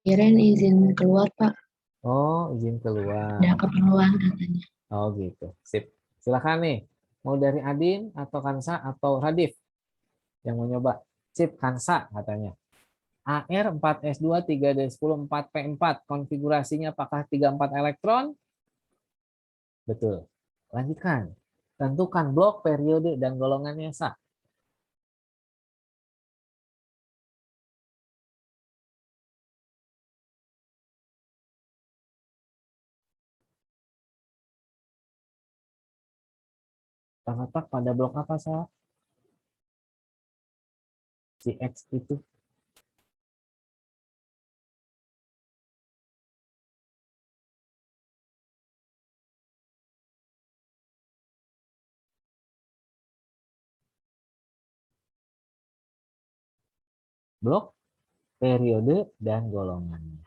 Iren izin keluar, Pak. Oh, izin keluar. Ada keperluan katanya. Oh gitu, sip. Silahkan nih, mau dari Adin atau Kansa atau Radif yang mau nyoba. Sip, Kansa katanya. AR4S2 3D10 4P4. Konfigurasinya apakah 34 elektron? Betul. Lanjutkan. Tentukan blok, periode, dan golongannya sah. Terletak pada blok apa sah? Si X itu. Blok, periode, dan golongannya.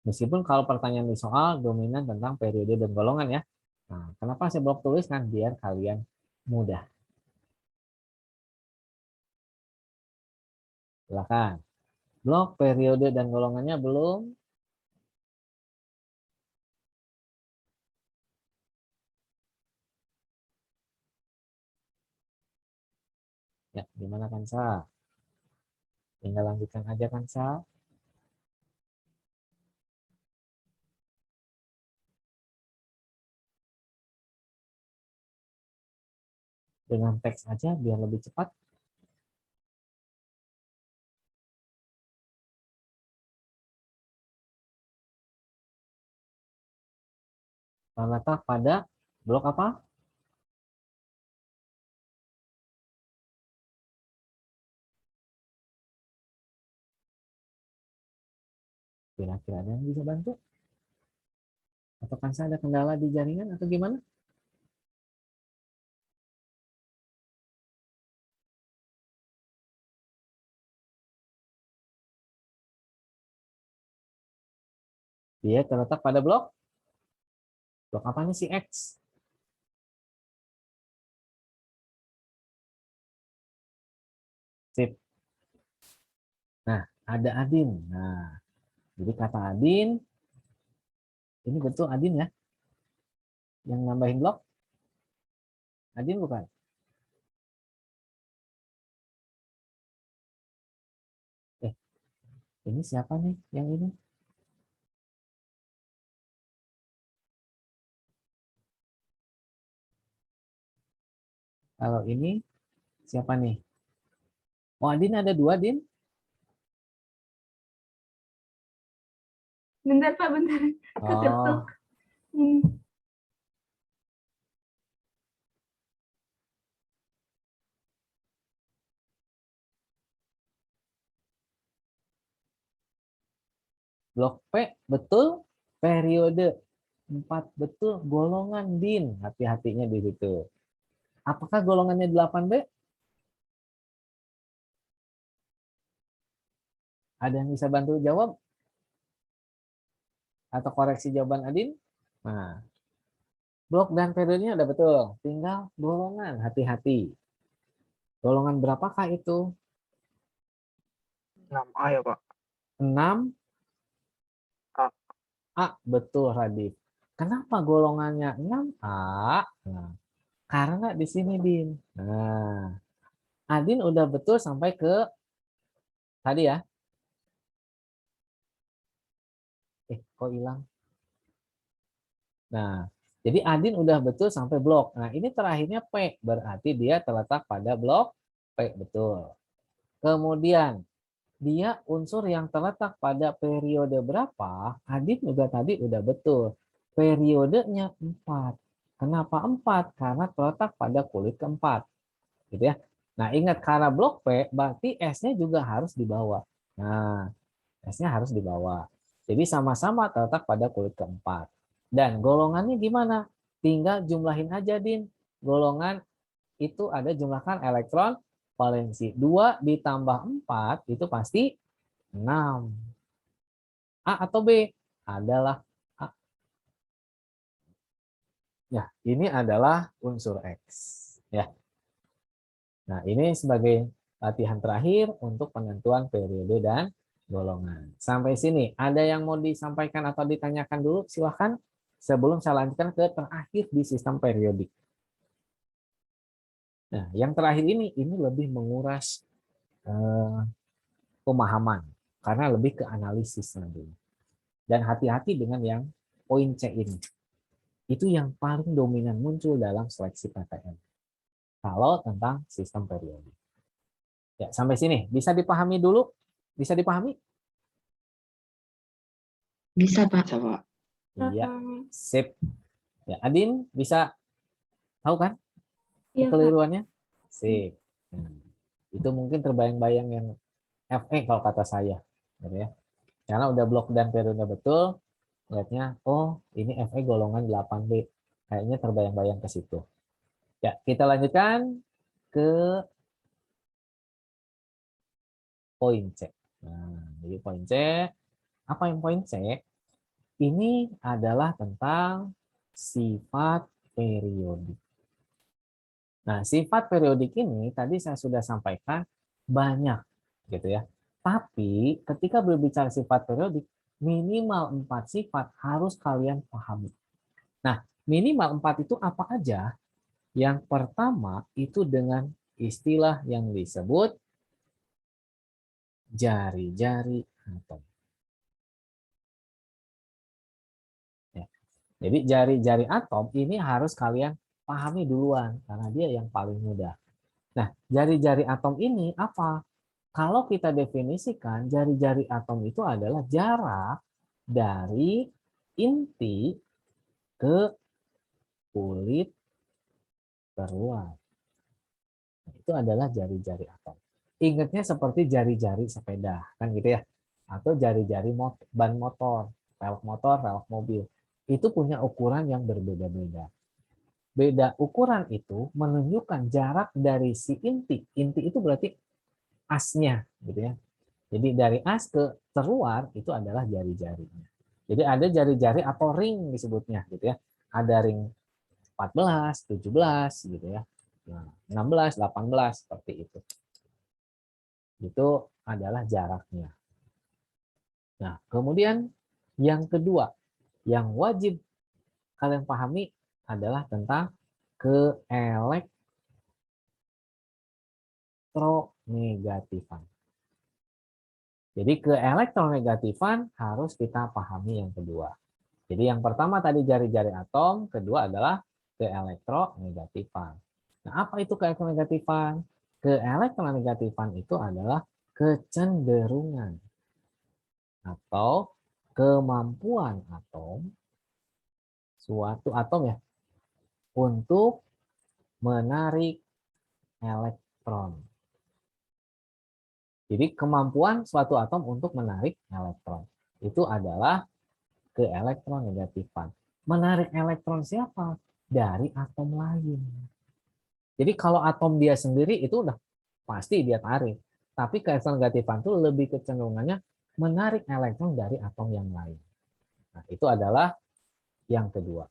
Meskipun kalau pertanyaan di soal dominan tentang periode dan golongan ya. Nah, kenapa saya blok tulis kan biar kalian mudah. Silakan. Blok, periode, dan golongannya belum. Ya, gimana kan Sa? Tinggal lanjutkan aja kan Sa? Dengan teks aja biar lebih cepat. Terletak pada blok apa? Kira-kira ada yang bisa bantu? Atau kan saya ada kendala di jaringan atau gimana? Dia terletak pada blok apa nih si X? Sip. Nah, ada Adin. Nah, jadi kata Adin, ini betul Adin ya? Yang nambahin blok? Adin bukan? Ini siapa nih yang ini? Kalau ini siapa nih? Oh, Adin ada 2, Din? Bentar Pak, bentar. Keketuk. Oh, Ini. blok P betul, periode 4 betul, golongan Din. Hati-hatinya di situ. Apakah golongannya 8B? Ada yang bisa bantu jawab? Atau koreksi jawaban Adin? Nah, blok dan periodenya udah betul. Tinggal golongan, hati-hati. Golongan berapakah itu? 6A ya, Pak. 6 A. A, betul Radif. Kenapa golongannya 6A? Nah, karena di sini Din. Nah, Adin udah betul sampai ke tadi ya. Kok hilang? Nah, jadi Adin udah betul sampai blok. Nah, ini terakhirnya P, berarti dia terletak pada blok P, betul. Kemudian, dia unsur yang terletak pada periode berapa? Adin juga tadi udah betul. Periodenya 4. Kenapa 4? Karena terletak pada kulit keempat. Gitu ya. Nah, ingat karena blok P, berarti S-nya juga harus dibawa. Nah, S-nya harus dibawa. Jadi sama-sama terletak pada kulit keempat. Dan golongannya gimana? Tinggal jumlahin aja, Din. Golongan itu ada jumlahkan elektron valensi. 2 ditambah 4 itu pasti 6. A atau B? Adalah A. Ya, ini adalah unsur X. Ya. Nah, ini sebagai latihan terakhir untuk penentuan periode dan golongan. Sampai sini, ada yang mau disampaikan atau ditanyakan dulu? Silahkan. Sebelum saya lanjutkan ke terakhir di sistem periodik. Nah, yang terakhir ini lebih menguras pemahaman karena lebih ke analisis nanti. Dan hati-hati dengan yang poin C ini. Itu yang paling dominan muncul dalam seleksi PTN. Kalau tentang sistem periodik. Ya, sampai sini bisa dipahami dulu? Bisa dipahami? Bisa, Pak. Bisa, Pak. Iya, sip. Ya, Adin bisa tahu kan Iya, Kak. kekeliruannya? Sip. Itu mungkin terbayang-bayang yang FE kalau kata saya, gitu ya. Karena udah blok dan periode betul, lihatnya, oh ini FE golongan 8B. Kayaknya terbayang-bayang ke situ. Ya, kita lanjutkan ke poin C. Nah, jadi poin C, apa yang poin C? Ini adalah tentang sifat periodik. Nah, sifat periodik ini tadi saya sudah sampaikan banyak, gitu ya. Tapi ketika berbicara sifat periodik, minimal 4 sifat harus kalian pahami. Nah, minimal 4 itu apa aja? Yang pertama itu dengan istilah yang disebut jari-jari atom. Ya. Jadi jari-jari atom ini harus kalian pahami duluan karena dia yang paling mudah. Nah, jari-jari atom ini apa? Kalau kita definisikan jari-jari atom itu adalah jarak dari inti ke kulit terluar. Nah, itu adalah jari-jari atom. Ingatnya seperti jari-jari sepeda, kan gitu ya. Atau jari-jari ban motor, velg mobil. Itu punya ukuran yang berbeda-beda. Beda ukuran itu menunjukkan jarak dari si inti. Inti itu berarti asnya, gitu ya. Jadi dari as ke terluar itu adalah jari-jarinya. Jadi ada jari-jari atau ring disebutnya gitu ya. Ada ring 14, 17 gitu ya. Nah, 16, 18 seperti itu. Itu adalah jaraknya. Nah, kemudian yang kedua yang wajib kalian pahami adalah tentang keelektronegatifan. Jadi keelektronegatifan harus kita pahami yang kedua. Jadi yang pertama tadi jari-jari atom, kedua adalah keelektronegatifan. Nah, apa itu keelektronegatifan? Keelektronegatifan itu adalah kecenderungan atau kemampuan atom, suatu atom ya, untuk menarik elektron. Jadi kemampuan suatu atom untuk menarik elektron itu adalah keelektronegatifan. Menarik elektron siapa? Dari atom lain. Jadi kalau atom dia sendiri itu udah pasti dia tarik. Tapi keelektronegatifan itu lebih kecenderungannya menarik elektron dari atom yang lain. Nah, itu adalah yang kedua.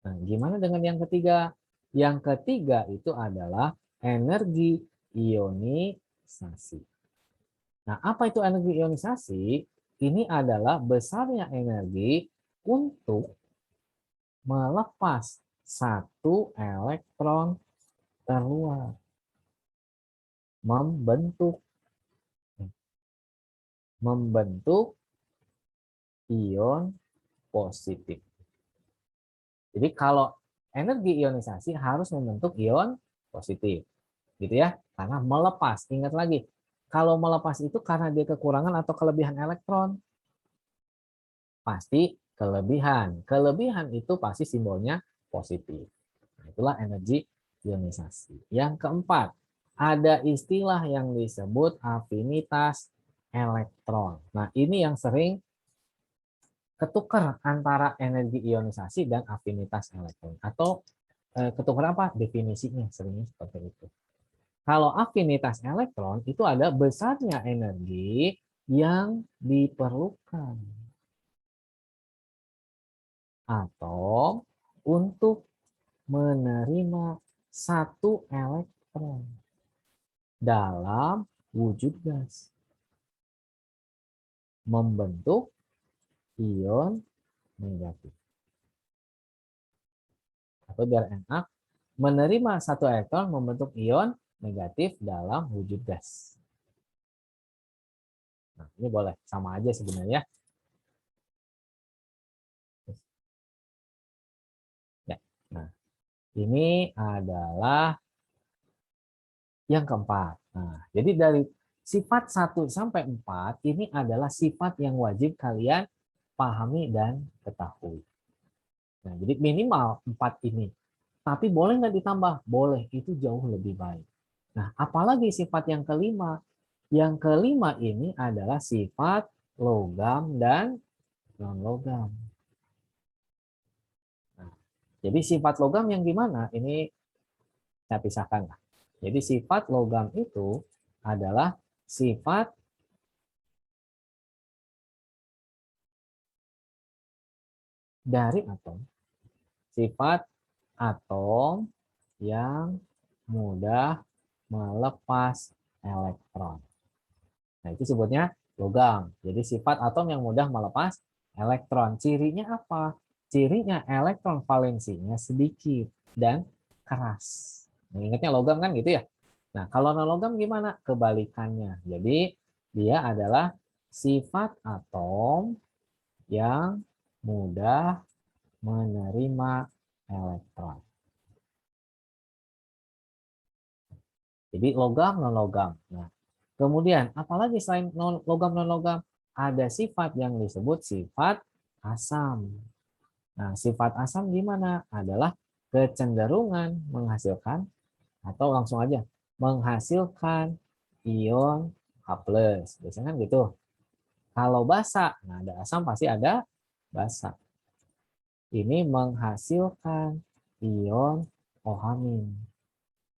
Nah, gimana dengan yang ketiga? Yang ketiga itu adalah energi ionisasi. Nah, apa itu energi ionisasi? Ini adalah besarnya energi untuk melepas satu elektron keluar, membentuk ion positif. Jadi kalau energi ionisasi harus membentuk ion positif, gitu ya, karena melepas. Ingat lagi, kalau melepas itu karena dia kekurangan atau kelebihan elektron, pasti kelebihan. Kelebihan itu pasti simbolnya positif. Nah, itulah energi ionisasi. Yang keempat, ada istilah yang disebut afinitas elektron. Nah, ini yang sering ketukar antara energi ionisasi dan afinitas elektron. Atau ketukar apa? Definisinya seringnya seperti itu. Kalau afinitas elektron itu ada besarnya energi yang diperlukan atom untuk menerima satu elektron dalam wujud gas, membentuk ion negatif. Atau biar enak, menerima satu elektron membentuk ion negatif dalam wujud gas. Nah, ini boleh sama aja sebenarnya. Ya. Nah, ini adalah yang keempat. Nah, jadi dari sifat 1 sampai 4 ini adalah sifat yang wajib kalian pahami dan ketahui. Nah, jadi minimal 4 ini. Tapi boleh nggak ditambah? Boleh, itu jauh lebih baik. Nah, apalagi sifat yang kelima? Yang kelima ini adalah sifat logam dan non-logam. Nah, jadi sifat logam yang gimana? Ini saya pisahkan. Jadi sifat logam itu adalah sifat dari atom. Sifat atom yang mudah melepas elektron. Nah, itu sebutnya logam. Jadi sifat atom yang mudah melepas elektron. Cirinya apa? Cirinya elektron valensinya sedikit dan keras. Nah, ingatnya logam kan gitu ya? Nah, kalau non logam gimana? Kebalikannya. Jadi dia adalah sifat atom yang mudah menerima elektron. Jadi logam non logam. Nah, kemudian apalagi selain logam non logam? Ada sifat yang disebut sifat asam. Nah, sifat asam gimana? Adalah kecenderungan menghasilkan atau langsung aja menghasilkan ion H+. Biasanya kan gitu. Kalau basa, nah ada asam pasti ada basa. Ini menghasilkan ion OH-.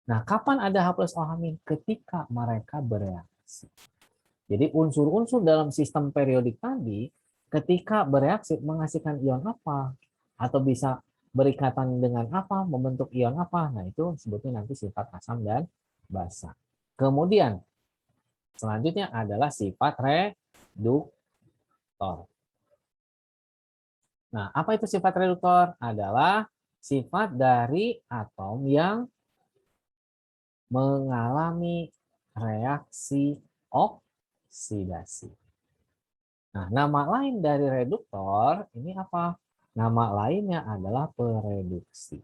Nah, kapan ada H+ OH-? Ketika mereka bereaksi. Jadi unsur-unsur dalam sistem periodik tadi ketika bereaksi menghasilkan ion apa, atau bisa berikatan dengan apa, membentuk ion apa. Nah, itu sebutnya nanti sifat asam dan basa. Kemudian, selanjutnya adalah sifat reduktor. Nah, apa itu sifat reduktor? Adalah sifat dari atom yang mengalami reaksi oksidasi. Nah, nama lain dari reduktor ini apa? Nama lainnya adalah pereduksi.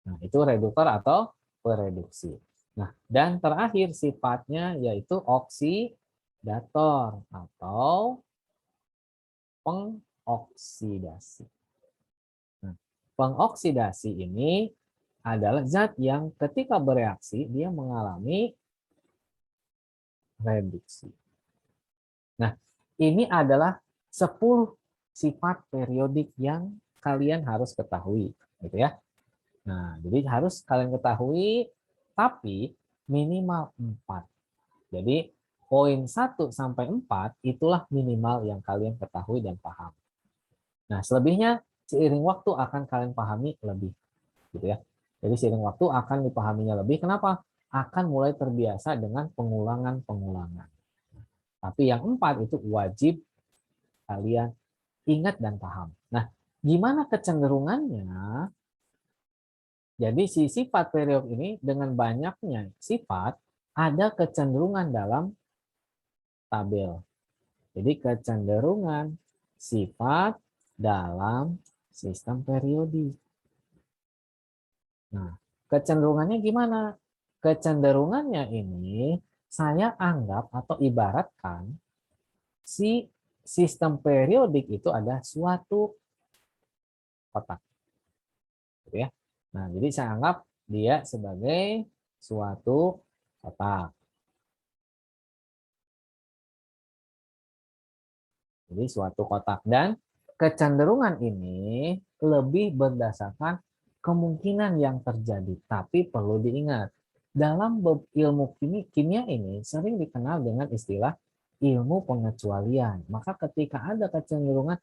Nah, itu reduktor atau pereduksi. Nah, dan terakhir sifatnya yaitu oksidator atau pengoksidasi. Nah, pengoksidasi ini adalah zat yang ketika bereaksi dia mengalami reduksi. Nah, ini adalah 10 sifat periodik yang kalian harus ketahui, gitu ya. Nah, jadi harus kalian ketahui, tapi minimal 4. Jadi, poin 1 sampai 4 itulah minimal yang kalian ketahui dan paham. Nah, selebihnya seiring waktu akan kalian pahami lebih, gitu ya. Jadi seiring waktu akan dipahaminya lebih. Kenapa? Akan mulai terbiasa dengan pengulangan-pengulangan. Tapi yang 4 itu wajib kalian ingat dan paham. Nah, gimana kecenderungannya? Jadi si sifat period ini dengan banyaknya sifat ada kecenderungan dalam tabel. Jadi kecenderungan sifat dalam sistem periodik. Nah, kecenderungannya gimana? Kecenderungannya ini saya anggap atau ibaratkan si sistem periodik itu ada suatu kotak. Gitu ya. Nah, jadi saya anggap dia sebagai suatu kotak. Jadi suatu kotak, dan kecenderungan ini lebih berdasarkan kemungkinan yang terjadi. Tapi perlu diingat, dalam ilmu kimia ini sering dikenal dengan istilah ilmu pengecualian. Maka ketika ada kecenderungan,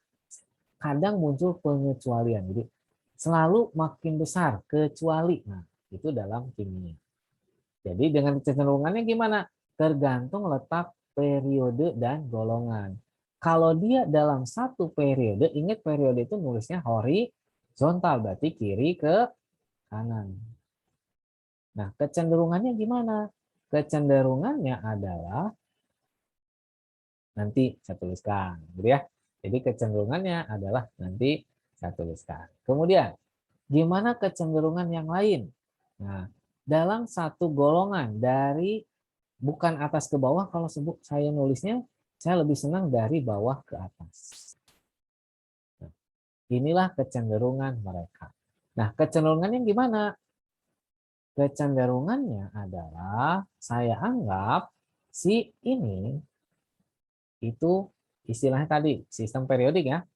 kadang muncul pengecualian. Jadi selalu makin besar kecuali. Nah, itu dalam kimia. Jadi dengan kecenderungannya gimana? Tergantung letak periode dan golongan. Kalau dia dalam satu periode, ingat periode itu nulisnya horizontal, berarti kiri ke kanan. Nah, kecenderungannya gimana? Kecenderungannya adalah, nanti saya tuliskan, gitu ya. Jadi kecenderungannya adalah nanti saya tuliskan. Kemudian, gimana kecenderungan yang lain? Nah, dalam satu golongan dari bukan atas ke bawah, kalau sebut saya nulisnya, saya lebih senang dari bawah ke atas. Nah, inilah kecenderungan mereka. Nah, kecenderungannya gimana? Kecenderungannya adalah saya anggap si ini itu istilahnya tadi sistem periodik ya.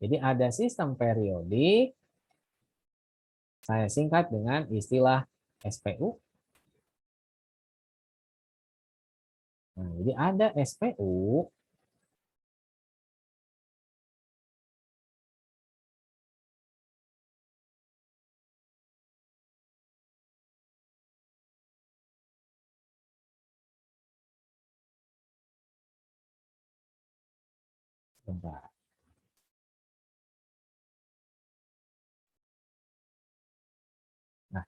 Jadi ada sistem periodik, saya singkat dengan istilah SPU. Nah, jadi ada SPU, bentar. Nah,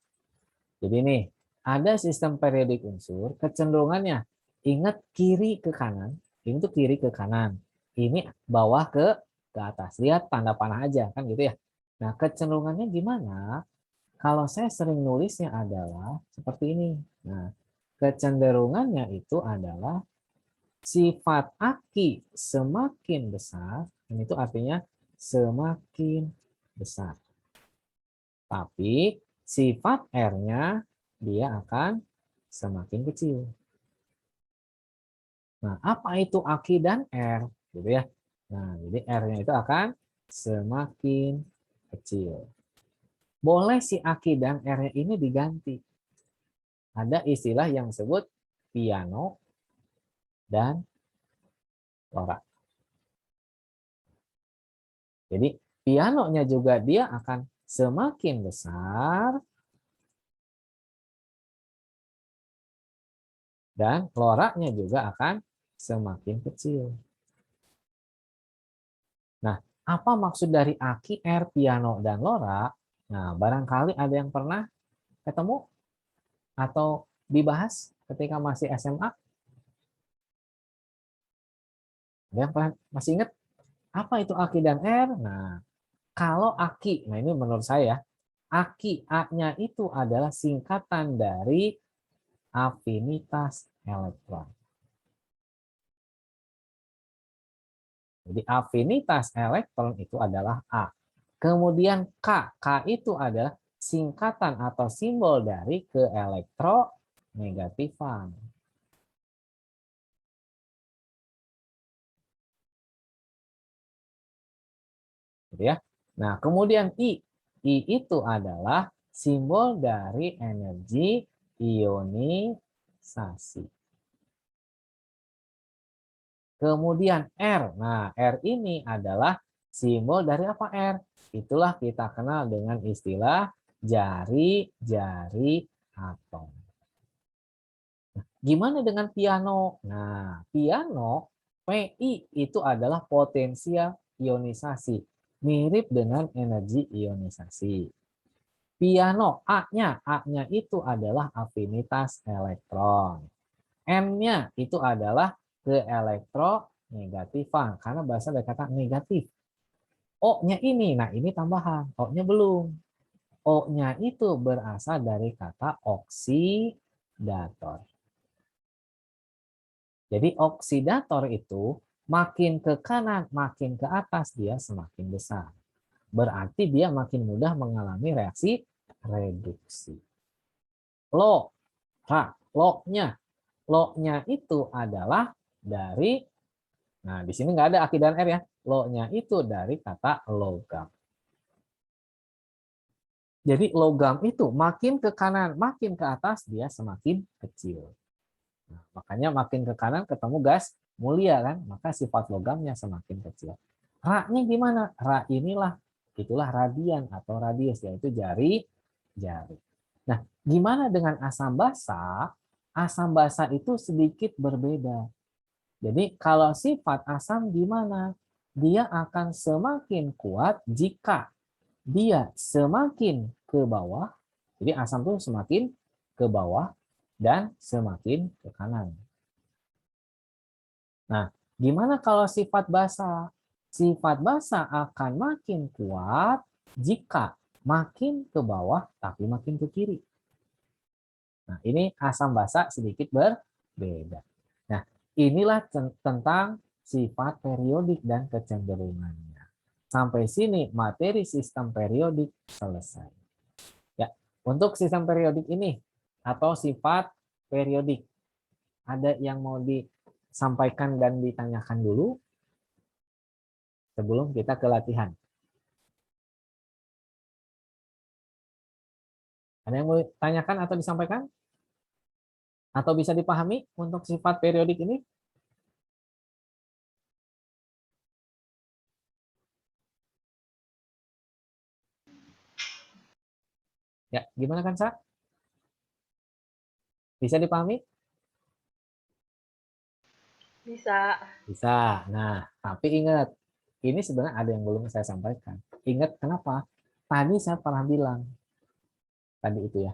jadi nih ada sistem periodik unsur, kecenderungannya ingat kiri ke kanan, ini tuh kiri ke kanan, ini bawah ke atas. Lihat tanda panah aja kan gitu ya. Nah, kecenderungannya gimana? Kalau saya sering nulisnya adalah seperti ini. Nah, kecenderungannya itu adalah sifat aki semakin besar, ini itu artinya semakin besar. Tapi sifat R-nya dia akan semakin kecil. Nah, apa itu aki dan R? Gitu ya. Nah, jadi R-nya itu akan semakin kecil. Boleh si aki dan R-nya ini diganti. Ada istilah yang disebut piano dan lorak. Jadi pianonya juga dia akan semakin besar dan loraknya juga akan semakin kecil. Nah, apa maksud dari aki, R, piano, dan lorak? Nah, barangkali ada yang pernah ketemu atau dibahas ketika masih SMA? Ada yang pernah masih ingat apa itu aki dan R? Nah, kalau aki, nah ini menurut saya, aki, A-nya itu adalah singkatan dari afinitas elektron. Jadi afinitas elektron itu adalah A. Kemudian K, K itu adalah singkatan atau simbol dari keelektronegatifan. Gitu ya. Nah, kemudian I itu adalah simbol dari energi ionisasi. Kemudian R. Nah, R ini adalah simbol dari apa R? Itulah kita kenal dengan istilah jari-jari atom. Nah, gimana dengan piano? Nah, piano PI itu adalah potensial ionisasi. Mirip dengan energi ionisasi. Piano A-nya itu adalah afinitas elektron. M-nya itu adalah keelektronegatifan karena bahasa dari kata negatif. O-nya ini, nah ini tambahan, O-nya belum. O-nya itu berasal dari kata oksidator. Jadi oksidator itu makin ke kanan, makin ke atas dia semakin besar. Berarti dia makin mudah mengalami reaksi reduksi. Lo, lo-nya. Lo-nya itu adalah dari, nah di sini nggak ada aki dan R ya. Lo-nya itu dari kata logam. Jadi logam itu makin ke kanan, makin ke atas dia semakin kecil. Nah, makanya makin ke kanan ketemu gas mulia kan, maka sifat logamnya semakin kecil. Ra-nya gimana? Ra inilah, itulah radian atau radius, yaitu jari. Nah, gimana dengan asam basa? Asam basa itu sedikit berbeda. Jadi kalau sifat asam gimana? Dia akan semakin kuat jika dia semakin ke bawah. Jadi asam itu semakin ke bawah dan semakin ke kanan. Nah, gimana kalau sifat basa? Sifat basa akan makin kuat jika makin ke bawah tapi makin ke kiri. Nah, ini asam basa sedikit berbeda. Nah, inilah tentang sifat periodik dan kecenderungannya. Sampai sini materi sistem periodik selesai. Ya, untuk sistem periodik ini atau sifat periodik, ada yang mau disampaikan dan ditanyakan dulu sebelum kita ke latihan? Ada yang mau ditanyakan atau disampaikan? Atau bisa dipahami untuk sifat periodik ini? Ya, gimana kan, Sa? Bisa dipahami? Bisa. Bisa. Nah, tapi ingat, ini sebenarnya ada yang belum saya sampaikan. Ingat kenapa? Tadi saya pernah bilang, tadi itu ya.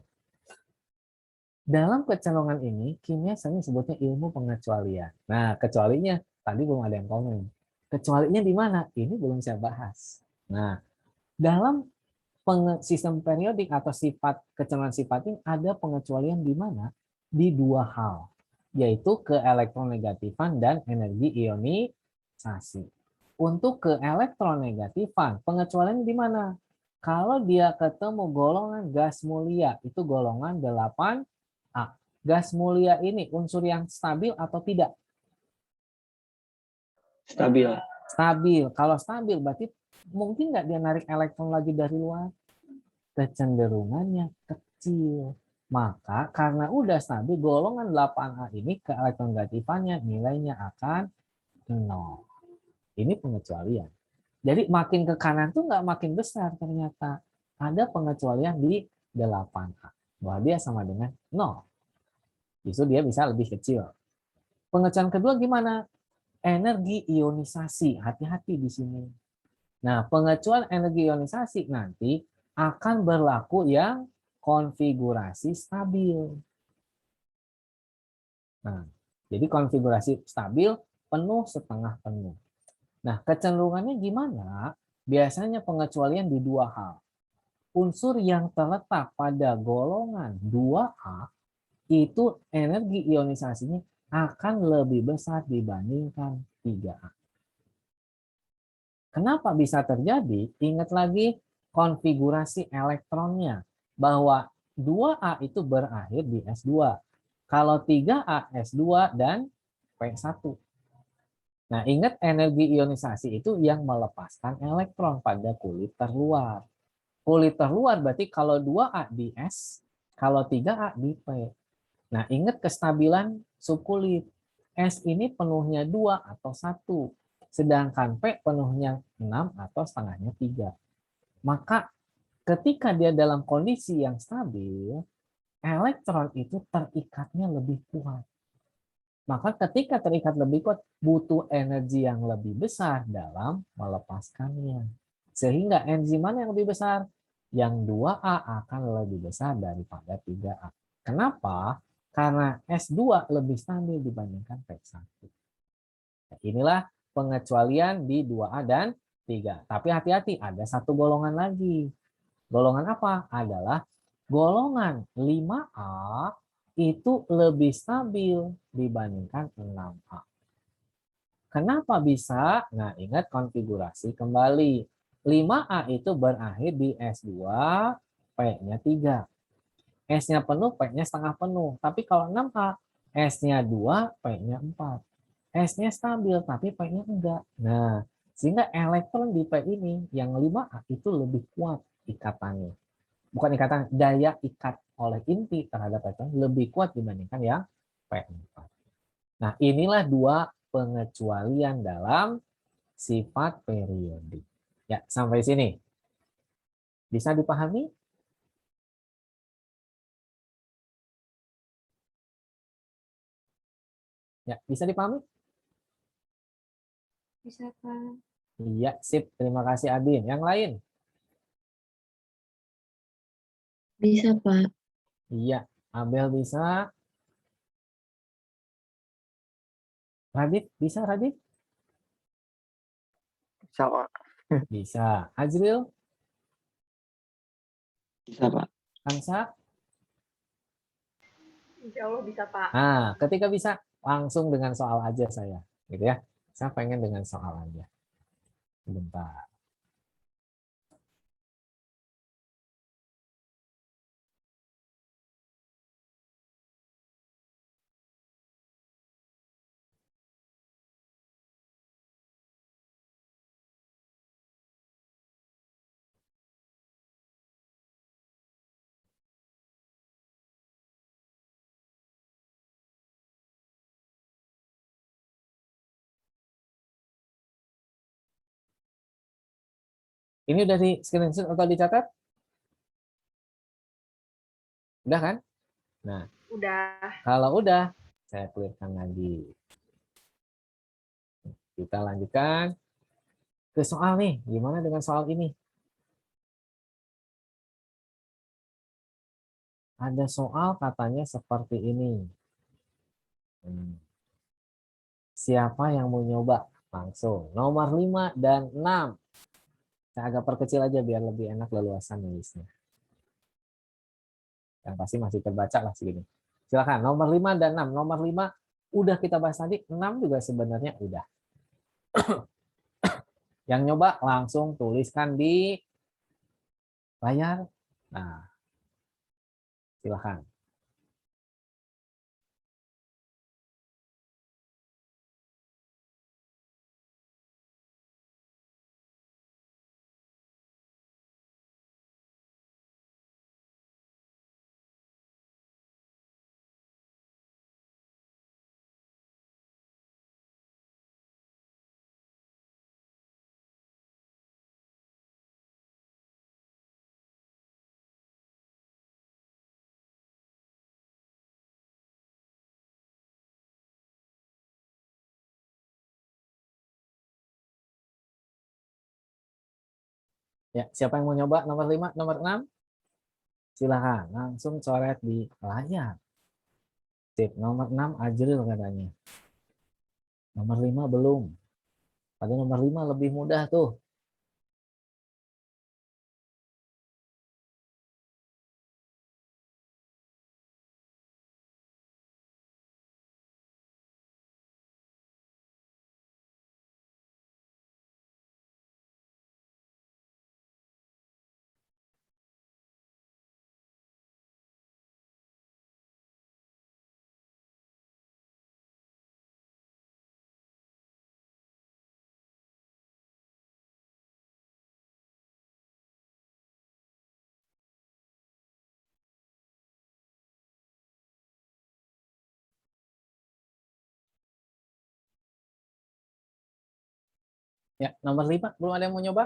Dalam kecenderungan ini, kimia sering sebutnya ilmu pengecualian. Nah, kecualinya, tadi belum ada yang komen. Kecualinya di mana? Ini belum saya bahas. Nah, dalam sistem periodik atau sifat kecenderungan sifat ini ada pengecualian di mana? Di dua hal, yaitu keelektronegatifan dan energi ionisasi. Untuk keelektronegatifan, pengecualian di mana? Kalau dia ketemu golongan gas mulia, itu golongan 8A. Gas mulia ini unsur yang stabil atau tidak? Stabil. Stabil. Kalau stabil berarti mungkin nggak dia narik elektron lagi dari luar? Kecenderungannya kecil. Maka karena udah stabil, golongan 8A ini keelektronegatifannya nilainya akan 0. Ini pengecualian. Jadi makin ke kanan tuh nggak makin besar ternyata. Ada pengecualian di 8A. Bahwa dia sama dengan 0. Justru dia bisa lebih kecil. Pengecualian kedua gimana? Energi ionisasi. Hati-hati di sini. Nah, pengecualian energi ionisasi nanti akan berlaku yang konfigurasi stabil. Nah, jadi konfigurasi stabil penuh setengah penuh. Nah, kecenderungannya gimana? Biasanya pengecualian di dua hal. Unsur yang terletak pada golongan 2A itu energi ionisasinya akan lebih besar dibandingkan 3A. Kenapa bisa terjadi? Ingat lagi konfigurasi elektronnya. Bahwa 2A itu berakhir di S2. Kalau 3A S2 dan P1. Nah, ingat energi ionisasi itu yang melepaskan elektron pada kulit terluar. Kulit terluar berarti kalau 2A di S, kalau 3A di P. Nah, ingat kestabilan subkulit. S ini penuhnya 2 atau 1. Sedangkan P penuhnya 6 atau setengahnya 3. Maka ketika dia dalam kondisi yang stabil, elektron itu terikatnya lebih kuat. Maka ketika terikat lebih kuat, butuh energi yang lebih besar dalam melepaskannya. Sehingga enzim mana yang lebih besar? Yang 2A akan lebih besar daripada 3A. Kenapa? Karena S2 lebih stabil dibandingkan P1. Nah, inilah pengecualian di 2A dan 3. Tapi hati-hati, ada satu golongan lagi. Golongan apa? Adalah golongan 5A itu lebih stabil dibandingkan 6A. Kenapa bisa? Nah, ingat konfigurasi kembali. 5A itu berakhir di S2, P-nya 3. S-nya penuh, P-nya setengah penuh. Tapi kalau 6A, S-nya 2, P-nya 4. S-nya stabil, tapi P-nya enggak. Nah, sehingga elektron di P ini, yang 5A itu lebih kuat ikatannya. Bukan ikatan, daya ikat oleh inti terhadap elektron lebih kuat dibandingkan yang P4. Nah, inilah dua pengecualian dalam sifat periodik. Ya, sampai sini. Bisa dipahami? Ya, bisa dipahami? Bisa, Pak. Iya, sip. Terima kasih Adin. Yang lain? Bisa, Pak. Iya, Abel bisa. Radit, bisa Radit? Bisa, Pak. Bisa. Azril? Bisa, Pak. Kansa? Insya Allah bisa, Pak. Nah, ketika bisa, langsung dengan soal aja saya. Gitu ya. Saya pengen dengan soal aja. Bentar. Ini udah di screenshot atau dicatat? Udah kan? Nah, Udah. kalau udah, saya clearkan lagi. Kita lanjutkan ke soal nih. Gimana dengan soal ini? Ada soal katanya seperti ini. Siapa yang mau nyoba? Langsung. Nomor 5 dan 6. Saya agak perkecil aja biar lebih enak leluasan nulisnya. Yang pasti masih terbaca lah segini. Silakan. Nomor 5 dan 6. Nomor 5 udah kita bahas tadi. 6 juga sebenarnya udah. Yang nyoba langsung tuliskan di layar. Nah, silakan. Ya, siapa yang mau nyoba nomor 5, nomor 6? Silakan, langsung coret di layar. Sip, nomor 6 Ajril katanya. Nomor 5 belum. Pada nomor 5 lebih mudah tuh. Ya, nomor 5 belum ada yang mau nyoba?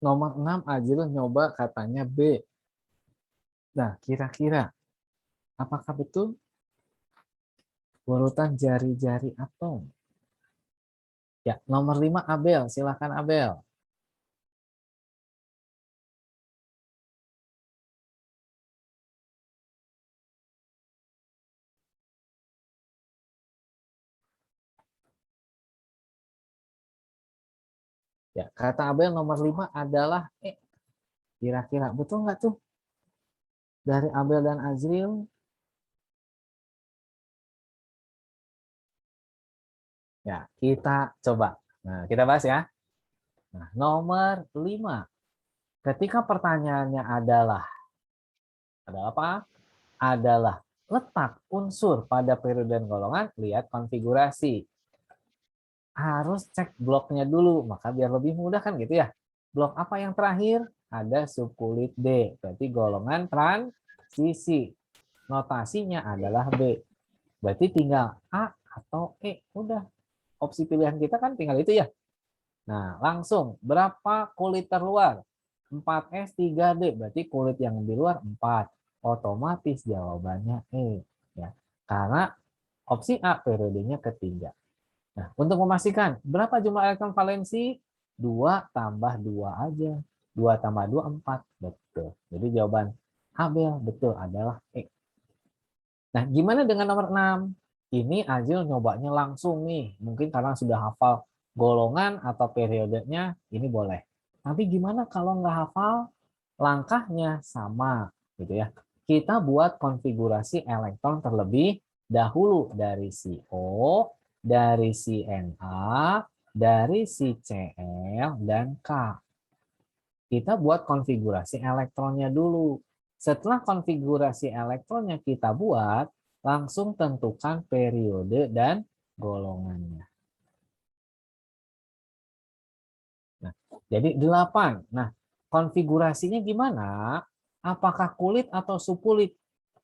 Nomor 6 Ajril nyoba katanya B. Nah, kira-kira apakah betul urutan jari-jari atom? Ya, nomor 5 Abel, silakan Abel. Ya, kata Abel nomor 5 adalah E. Kira-kira betul nggak tuh? Dari Abel dan Azril. Ya, kita coba. Nah, kita bahas ya. Nah, nomor 5. Ketika pertanyaannya adalah apa? Adalah letak unsur pada periode dan golongan, lihat konfigurasi. Harus cek bloknya dulu, maka biar lebih mudah kan gitu ya. Blok apa yang terakhir? Ada subkulit D, berarti golongan transisi. Notasinya adalah B. Berarti tinggal A atau E. Udah. Opsi pilihan kita kan tinggal itu ya. Nah, langsung berapa kulit terluar? 4S 3D, berarti kulit yang lebih luar 4. Otomatis jawabannya E. Ya. Karena opsi A periodenya ketiga. Nah, untuk memastikan berapa jumlah elektron valensi? 2 tambah 2 aja. 2 tambah 2, 4. Betul. Jadi jawaban Abel betul adalah E. Nah, gimana dengan nomor 6? Ini Azil nyobanya langsung nih. Mungkin karena sudah hafal golongan atau periodenya, ini boleh. Tapi gimana kalau nggak hafal? Langkahnya sama, gitu ya. Kita buat konfigurasi elektron terlebih dahulu dari si O, dari si Na, dari si Cl, dan K. Kita buat konfigurasi elektronnya dulu. Setelah konfigurasi elektronnya kita buat, langsung tentukan periode dan golongannya. Nah, jadi 8. Nah, konfigurasinya gimana? Apakah kulit atau subkulit?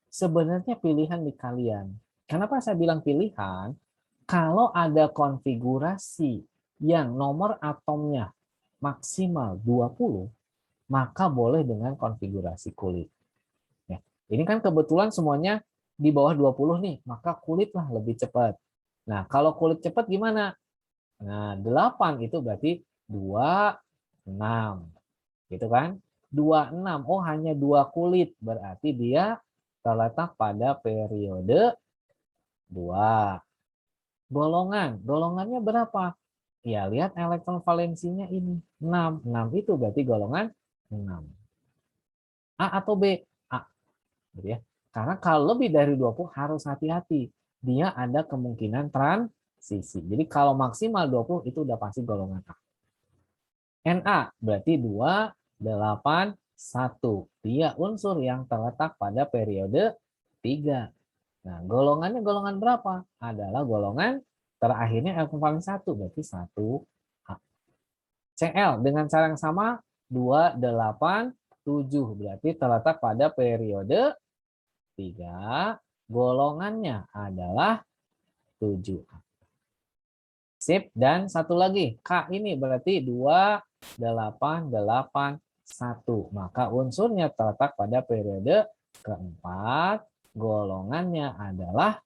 Sebenarnya pilihan di kalian. Kenapa saya bilang pilihan? Kalau ada konfigurasi yang nomor atomnya maksimal 20, maka boleh dengan konfigurasi kulit. Ya, ini kan kebetulan semuanya di bawah 20 nih, maka kulitlah lebih cepat. Nah, kalau kulit cepat gimana? Nah, 8 itu berarti 26. Gitu kan? 26. Oh, hanya 2 kulit. Berarti dia terletak pada periode 2. Golongan. Golongannya berapa? Ya, lihat elektron valensinya ini. 6. 6 itu berarti golongan 6. A atau B? A. Gitu ya. Karena kalau lebih dari 20 harus hati-hati. Dia ada kemungkinan transisi. Jadi kalau maksimal 20 itu udah pasti golongan A. Na berarti 2, 8, 1. Dia unsur yang terletak pada periode 3. Nah, golongannya golongan berapa? Adalah golongan terakhirnya elektron valens 1, berarti 1. Cl dengan cara yang sama 2, 8, 7. Berarti terletak pada periode 3. Golongannya adalah 7. Sip, dan satu lagi, K ini berarti 2, 8, 8, 1. Maka unsurnya terletak pada periode keempat, golongannya adalah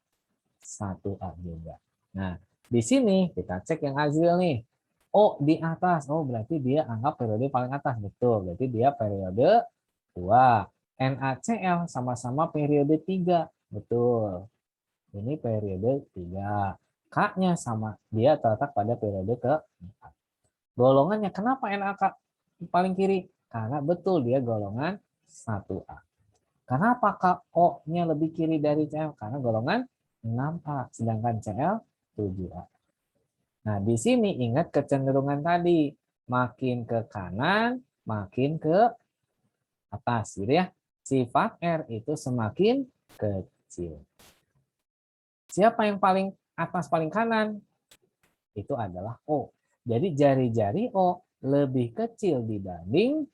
1A juga. Nah, di sini kita cek yang Azril nih. O di atas, oh berarti dia anggap periode paling atas, betul. Berarti dia periode 2. NaCl sama-sama periode 3, betul. Ini periode 3. K-nya sama, dia terletak pada periode ke-4. Golongannya, kenapa NaK paling kiri? Karena betul dia golongan 1A. Kenapa O-nya lebih kiri dari Cl? Karena golongan 6A, sedangkan Cl 7A. Nah, di sini ingat kecenderungan tadi. Makin ke kanan, makin ke atas, gitu ya. Sifat R itu semakin kecil. Siapa yang paling atas, paling kanan? Itu adalah O. Jadi jari-jari O lebih kecil dibanding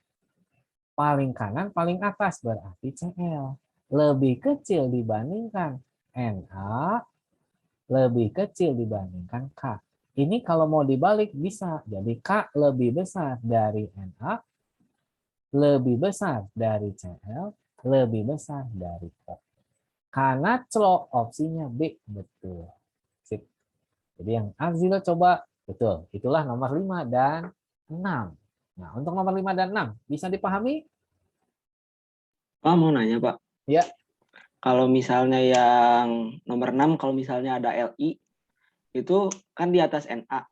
paling kanan, paling atas. Berarti Cl. Lebih kecil dibandingkan Na, lebih kecil dibandingkan K. Ini kalau mau dibalik bisa. Jadi K lebih besar dari Na, lebih besar dari Cl, lebih besar dari O. Karena clo opsinya B, betul. Sip. Jadi yang Azila coba, betul. Itulah nomor 5 dan 6. Nah, untuk nomor 5 dan 6, bisa dipahami? Pak, mau nanya, Pak. Ya. Kalau misalnya yang nomor 6, kalau misalnya ada Li, itu kan di atas Na,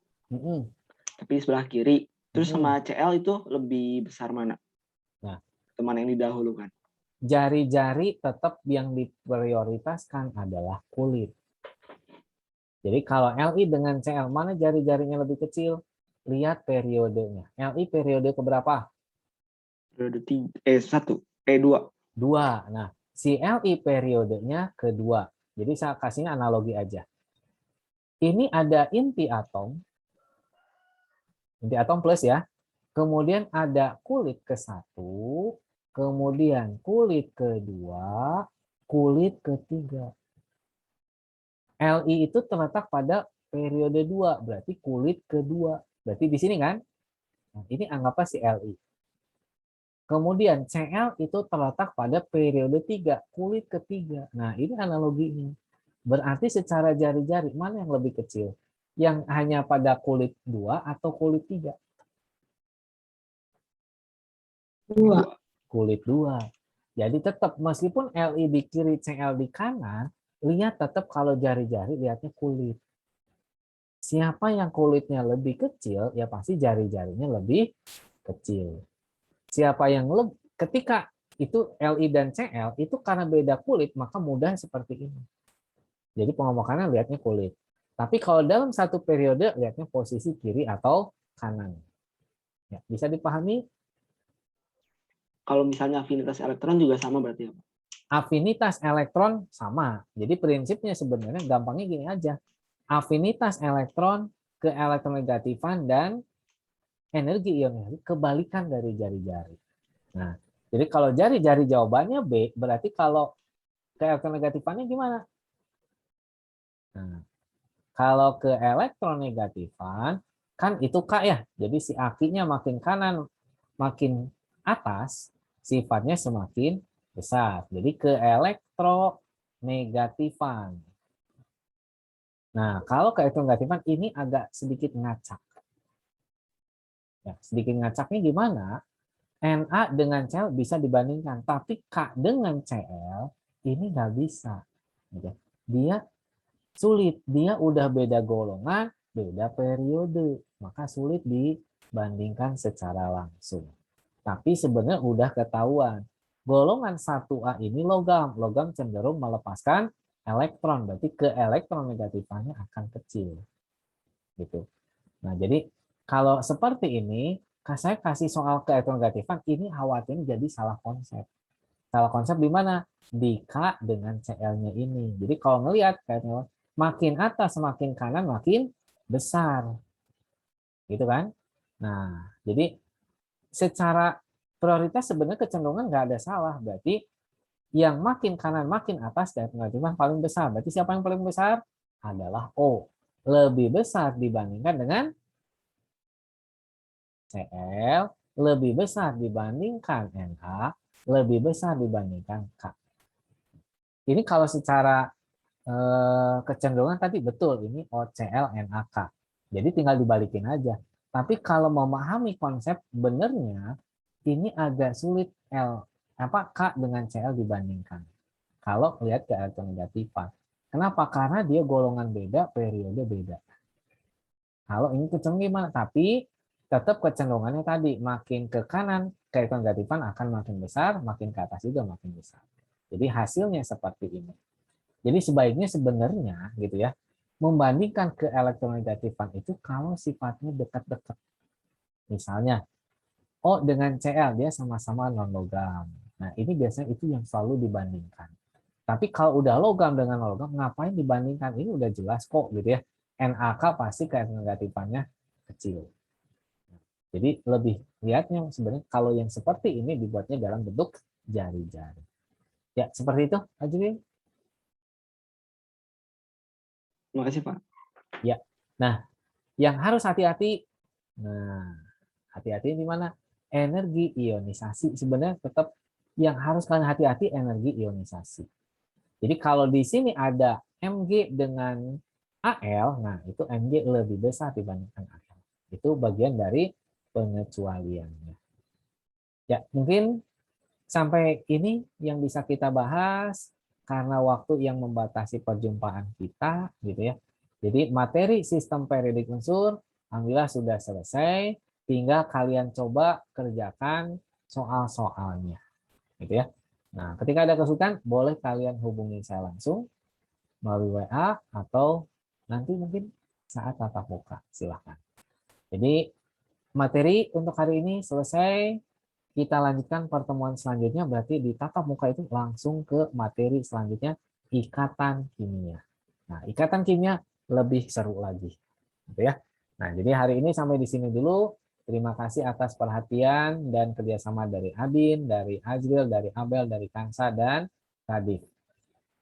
tapi sebelah kiri. Terus sama Cl itu lebih besar mana? Nah, teman yang didahulukan. Jari-jari tetap yang diprioritaskan adalah kulit. Jadi kalau Li dengan Cl, mana jari-jarinya lebih kecil? Lihat periodenya. Li periode keberapa? Periode 2. 2. Nah, si Li periodenya kedua. Jadi saya kasihnya analogi aja. Ini ada inti atom plus ya. Kemudian ada kulit ke-1, kemudian kulit ke-2, kulit ke-3. Li itu terletak pada periode 2, berarti kulit kedua. Berarti di sini kan? Nah, ini anggaplah si Li. Kemudian Cl itu terletak pada periode 3, kulit ketiga. Nah, ini analoginya. Berarti secara jari-jari, mana yang lebih kecil? Yang hanya pada kulit 2 atau kulit 3? 2. Kulit 2. Jadi tetap meskipun Li di kiri, Cl di kanan, lihat tetap kalau jari-jari lihatnya kulit. Siapa yang kulitnya lebih kecil, ya pasti jari-jarinya lebih kecil. Siapa yang ketika itu Li dan Cl itu karena beda kulit, maka mudah seperti ini. Jadi pengelompokannya lihatnya kulit. Tapi kalau dalam satu periode lihatnya posisi kiri atau kanan. Ya, bisa dipahami? Kalau misalnya afinitas elektron juga sama berarti apa? Afinitas elektron sama. Jadi prinsipnya sebenarnya gampangnya gini aja. Afinitas elektron ke elektronegatifan dan energi ion kebalikan dari jari-jari. Nah, jadi kalau jari-jari jawabannya B, berarti kalau ke elektronegatifan gimana? Nah, kalau ke elektronegatifan kan itu K ya. Jadi si akinya makin kanan, makin atas, sifatnya semakin besar. Jadi ke elektronegatifan. Nah, kalau ke elektronegatifan ini agak sedikit ngacak. Ya, sedikit ngacaknya gimana? Na dengan Cl bisa dibandingkan, tapi K dengan Cl ini nggak bisa. Dia sulit, dia udah beda golongan, beda periode, maka sulit dibandingkan secara langsung. Tapi sebenarnya udah ketahuan, golongan 1A ini logam, logam cenderung melepaskan elektron, berarti ke elektronegatifannya akan kecil. Gitu. Nah, jadi kalau seperti ini, saya kasih soal ke elektronegatifan, ini khawatirnya jadi salah konsep. Salah konsep di mana? Di K dengan Cl-nya ini. Jadi kalau ngelihat kayaknya makin atas, makin kanan, makin besar. Gitu kan? Nah, jadi secara prioritas sebenarnya kecenderungan nggak ada salah. Berarti yang makin kanan, makin atas, elektronegatifan paling besar. Berarti siapa yang paling besar? Adalah O. lebih besar dibandingkan dengan Cl, lebih besar dibandingkan Na, lebih besar dibandingkan K. Ini kalau secara kecenderungan tadi betul, ini OCl NaK. Jadi tinggal dibalikin aja. Tapi kalau memahami konsep benernya, ini agak sulit K dengan Cl dibandingkan. Kalau lihat ke elektronegatifan. Kenapa? Karena dia golongan beda, periode beda. Kalau ini kecenderungan gimana? Tapi tetap kecenderungannya tadi, makin ke kanan, keelektronegatifan akan makin besar, makin ke atas juga makin besar. Jadi hasilnya seperti ini. Jadi sebaiknya sebenarnya gitu ya, membandingkan ke elektronegatifan itu kalau sifatnya dekat-dekat. Misalnya, O dengan Cl dia sama-sama non-logam. Nah, ini biasanya itu yang selalu dibandingkan. Tapi kalau udah logam dengan logam, ngapain dibandingkan? Ini udah jelas kok gitu ya. NaK pasti keelektronegatifan kecil. Jadi lebih lihatnya sebenarnya kalau yang seperti ini dibuatnya dalam bentuk jari-jari. Ya, seperti itu, Ajri. Terima kasih, Pak. Ya. Nah, yang harus hati-hati. Nah, hati-hati di mana? Energi ionisasi. Sebenarnya tetap yang harus kalian hati-hati energi ionisasi. Jadi kalau di sini ada Mg dengan Al, nah itu Mg lebih besar dibandingkan Al. Itu bagian dari pengecualiannya. Ya, mungkin sampai ini yang bisa kita bahas karena waktu yang membatasi perjumpaan kita gitu ya. Jadi materi sistem periodik unsur alhamdulillah sudah selesai, tinggal kalian coba kerjakan soal-soalnya. Gitu ya. Nah, ketika ada kesulitan boleh kalian hubungi saya langsung melalui WA atau nanti mungkin saat tatap muka. Silahkan. Jadi materi untuk hari ini selesai. Kita lanjutkan pertemuan selanjutnya, berarti di tatap muka itu langsung ke materi selanjutnya, ikatan kimia. Nah, ikatan kimia lebih seru lagi. Gitu ya. Nah, jadi hari ini sampai di sini dulu. Terima kasih atas perhatian dan kerjasama dari Adin, dari Azril, dari Abel, dari Kansa, dan Kadif.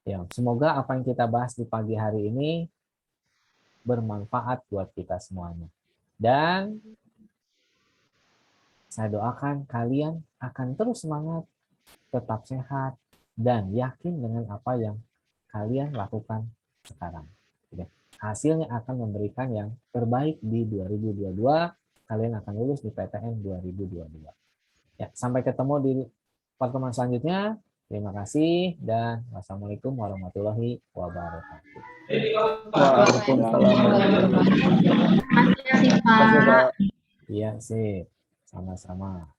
Ya, semoga apa yang kita bahas di pagi hari ini bermanfaat buat kita semuanya. Dan saya doakan kalian akan terus semangat, tetap sehat, dan yakin dengan apa yang kalian lakukan sekarang. Hasilnya akan memberikan yang terbaik di 2022. Kalian akan lulus di PTN 2022. Ya, sampai ketemu di pertemuan selanjutnya. Terima kasih dan wassalamualaikum warahmatullahi wabarakatuh. Waalaikumsalam. Terima kasih, Pak. Iya sih, sama-sama.